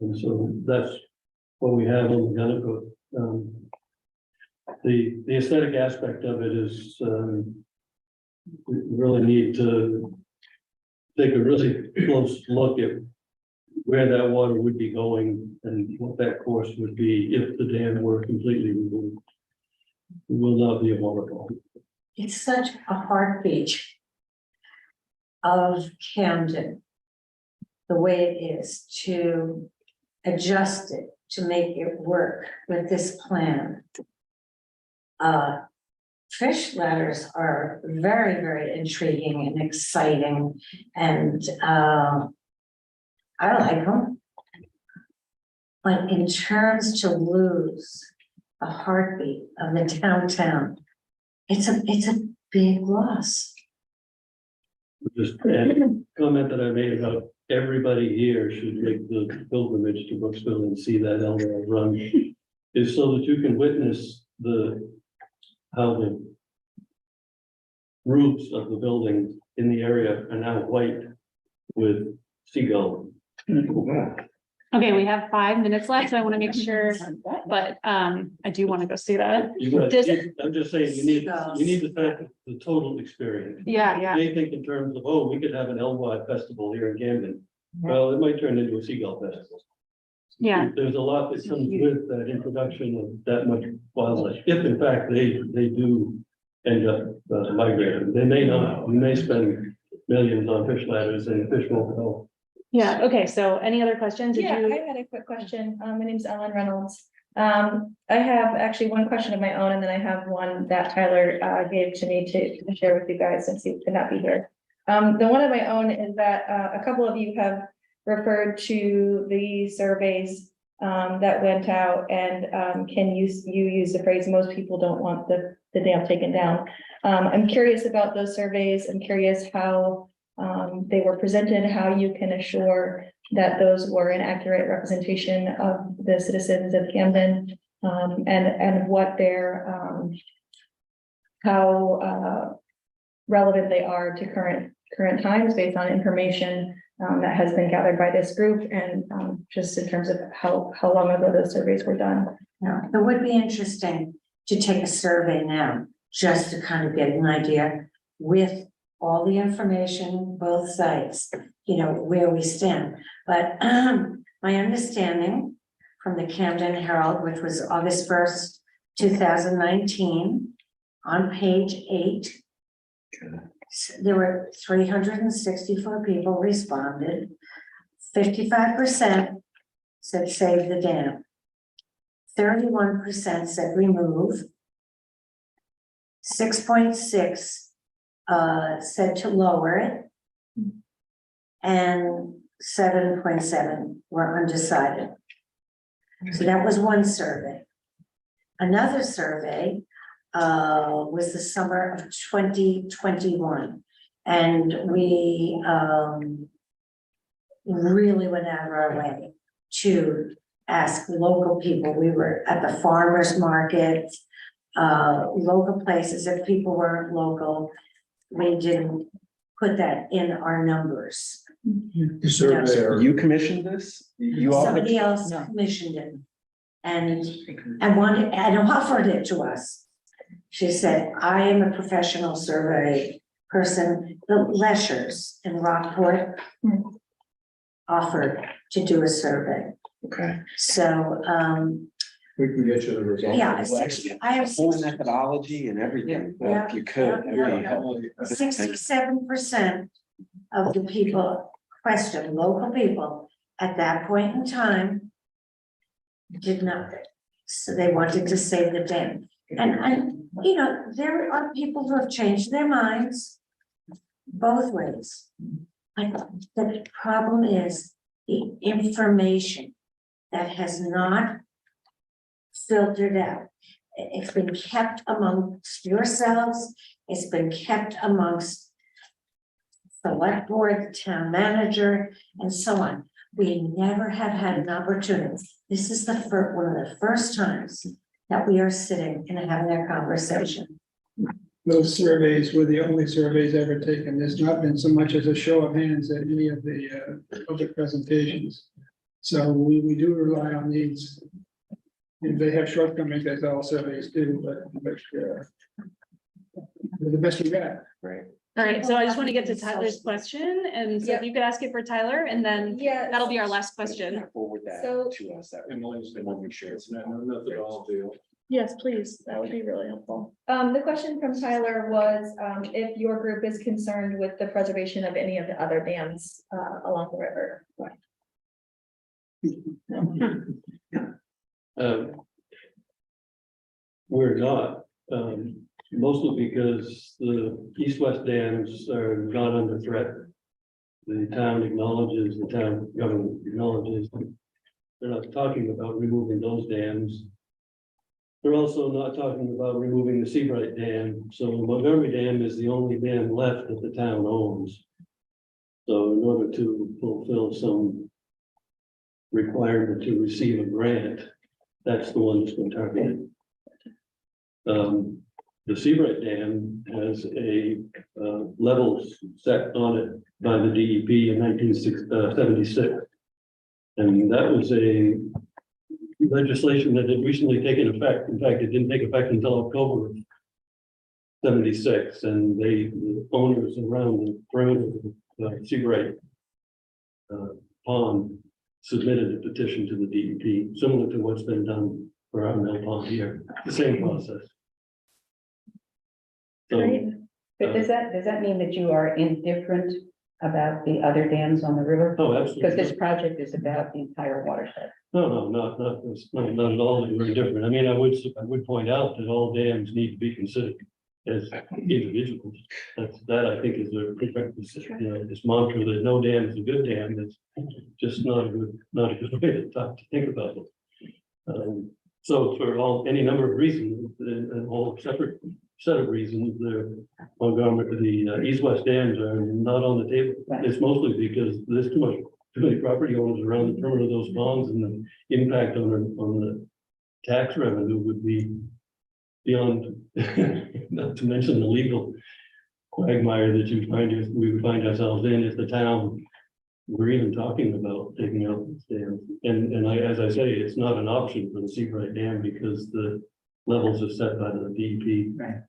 Speaker 18: And so that's what we have on the Gunnecook. The aesthetic aspect of it is we really need to take a really close look at where that water would be going and what that course would be if the dam were completely removed. It will not be a waterfall.
Speaker 16: It's such a heartbeat of Camden, the way it is, to adjust it, to make it work with this plan. Fish ladders are very, very intriguing and exciting, and I like them. But in terms to lose the heartbeat of the downtown, it's a big loss.
Speaker 18: Just a comment that I made about everybody here should make the pilgrimage to Brooksville and see that LRL run, is so that you can witness how the roofs of the buildings in the area are now white with seagull.
Speaker 1: Okay, we have 5 minutes left, so I want to make sure, but I do want to go see that.
Speaker 18: I'm just saying, you need to have the total experience.
Speaker 1: Yeah.
Speaker 18: They think in terms of, oh, we could have an Elwod festival here in Camden. Well, it might turn into a seagull festival.
Speaker 1: Yeah.
Speaker 18: There's a lot that comes with that introduction of that much wildlife. If in fact they do end up migrating, they may not. We may spend millions on fish ladders and fish won't go.
Speaker 1: Yeah, okay, so any other questions?
Speaker 12: Yeah, I had a quick question. My name's Ellen Reynolds. I have actually one question of my own, and then I have one that Tyler gave to me to share with you guys since he could not be here. The one of my own is that a couple of you have referred to the surveys that went out, and can you use the phrase, most people don't want the dam taken down. I'm curious about those surveys. I'm curious how They were presented how you can assure that those were an accurate representation of the citizens of Camden, and what their, how relevant they are to current times based on information that has been gathered by this group, and just in terms of how long ago those surveys were done.
Speaker 16: No, it would be interesting to take a survey now, just to kind of get an idea with all the information, both sides, you know, where we stand. But my understanding from the Camden Herald, which was August 1st, 2019, on page 8, there were 364 people responded. 55% said save the dam. 31% said remove. 6.6 said to lower it. And 7.7 were undecided. So that was one survey. Another survey was the summer of 2021. And we really went out of our way to ask local people. We were at the farmers market, local places. If people weren't local, we didn't put that in our numbers.
Speaker 15: The surveyor.
Speaker 17: You commissioned this? You all?
Speaker 16: Somebody else commissioned it and offered it to us. She said, I am a professional survey person. The Leschers in Rockport offered to do a survey.
Speaker 17: Okay.
Speaker 16: So,
Speaker 15: We can get you the results.
Speaker 16: yeah, I have
Speaker 17: Full methodology and everything,
Speaker 16: Yeah.
Speaker 17: if you could, that'd be helpful.
Speaker 16: 67% of the people questioned, local people, at that point in time, did not. So they wanted to save the dam. And you know, there are people who have changed their minds both ways. But the problem is the information that has not filtered out. It's been kept amongst yourselves. It's been kept amongst the select board, the town manager, and so on. We never have had an opportunity. This is one of the first times that we are sitting and having a conversation.
Speaker 9: Those surveys were the only surveys ever taken. There's not been so much as a show of hands at any of the public presentations. So we do rely on these. And they have shortcomings, as all surveys do, but they're the best we got.
Speaker 17: Right.
Speaker 1: All right, so I just want to get to Tyler's question, and so if you could ask it for Tyler, and then that'll be our last question.
Speaker 17: Forward that
Speaker 12: So-
Speaker 17: to us, that
Speaker 15: Emily's the one who shares. No methodology.
Speaker 1: Yes, please, that would be really helpful.
Speaker 12: The question from Tyler was, if your group is concerned with the preservation of any of the other dams, along the river.
Speaker 18: We're not, mostly because the east-west dams are not under threat. The town acknowledges, the town government acknowledges, they're not talking about removing those dams. They're also not talking about removing the Seabright Dam, so Montgomery Dam is the only dam left that the town owns. So in order to fulfill some requirement to receive a grant, that's the one that's been targeted. The Seabright Dam has a level set on it by the DEP in 1976. And that was a legislation that had recently taken effect. In fact, it didn't take effect until October of 76, and the owners around the perimeter of Seabright Pond submitted a petition to the DEP, similar to what's been done for our mill pond here, the same process. So,
Speaker 11: But does that mean that you are indifferent about the other dams on the river?
Speaker 18: oh, absolutely.
Speaker 11: Because this project is about the entire watershed.
Speaker 18: No, not at all. Very different. I mean, I would point out that all dams need to be considered as individuals. That I think is a this mantra that no dam is a good dam. That's just not a good way to think about it. So for any number of reasons, and all separate set of reasons, the Montgomery, the east-west dams are not on the table. It's mostly because there's too many property owners around the perimeter of those ponds, and the impact on the tax revenue would be beyond, not to mention the legal quagmire that we would find ourselves in if the town were even talking about taking out the dams. And as I say, it's not an option for the Seabright Dam because the levels are set by the DEP.
Speaker 14: Right.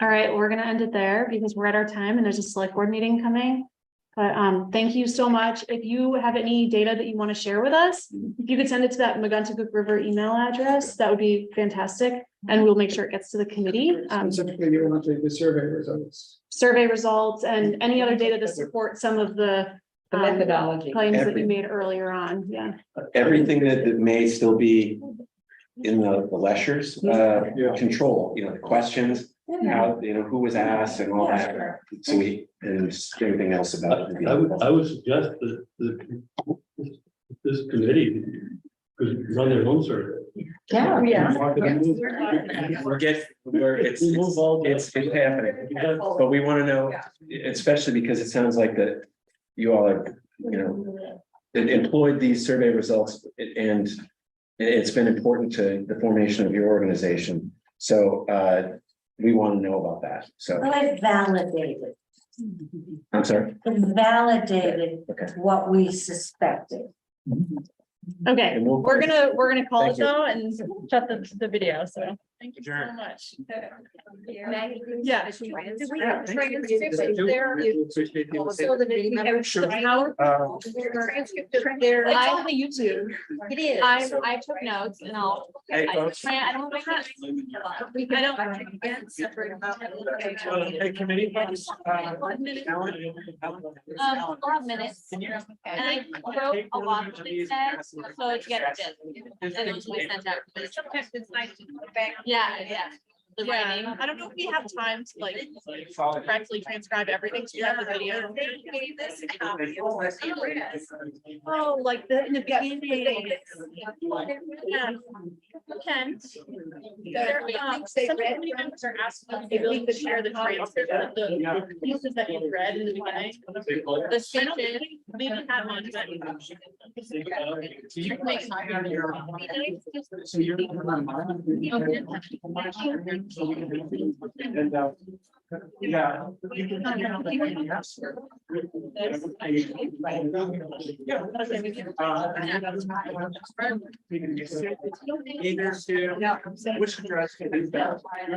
Speaker 12: All right, we're gonna end it there because we're at our time and there's a select board meeting coming. But thank you so much. If you have any data that you want to share with us, if you could send it to that Maguntacook River email address, that would be fantastic. And we'll make sure it gets to the committee.
Speaker 9: Specifically, you want the survey results.
Speaker 12: Survey results and any other data to support some of the
Speaker 11: methodology.
Speaker 12: claims that you made earlier on, yeah.
Speaker 17: Everything that may still be in the lessures, control, the questions, how, who was asked and all that. So and everything else about it.
Speaker 18: I would suggest that this committee could run their own survey.
Speaker 8: Yeah.
Speaker 17: It's happening, but we want to know, especially because it sounds like that you all are, employed these survey results and it's been important to the formation of your organization. So we want to know about that. So
Speaker 16: Well, it validated,
Speaker 17: I'm sorry.
Speaker 16: it validated what we suspected.
Speaker 12: Okay,
Speaker 17: And we'll-
Speaker 12: we're gonna call it
Speaker 17: Thank you.
Speaker 12: though and shut the video, so thank you so
Speaker 17: Adjourn.
Speaker 12: much. Yeah.
Speaker 16: So the
Speaker 12: They're on the YouTube.
Speaker 16: It is.
Speaker 12: I took notes and I'll.
Speaker 17: Hey, folks.
Speaker 12: I don't think that.
Speaker 17: Hey, committee folks.
Speaker 12: We'll have minutes. And I wrote a lot of what they said, so it's get it. And then we send out. Sometimes it's nice to go back. Yeah. The writing. I don't know if we have time to correctly transcribe everything, so you have the video. Oh, like in the beginning. Yeah. Okay. Some committee members are asking if we could share the transcript of the pieces that you read in the beginning. The speeches, maybe have one, but.
Speaker 17: Which address?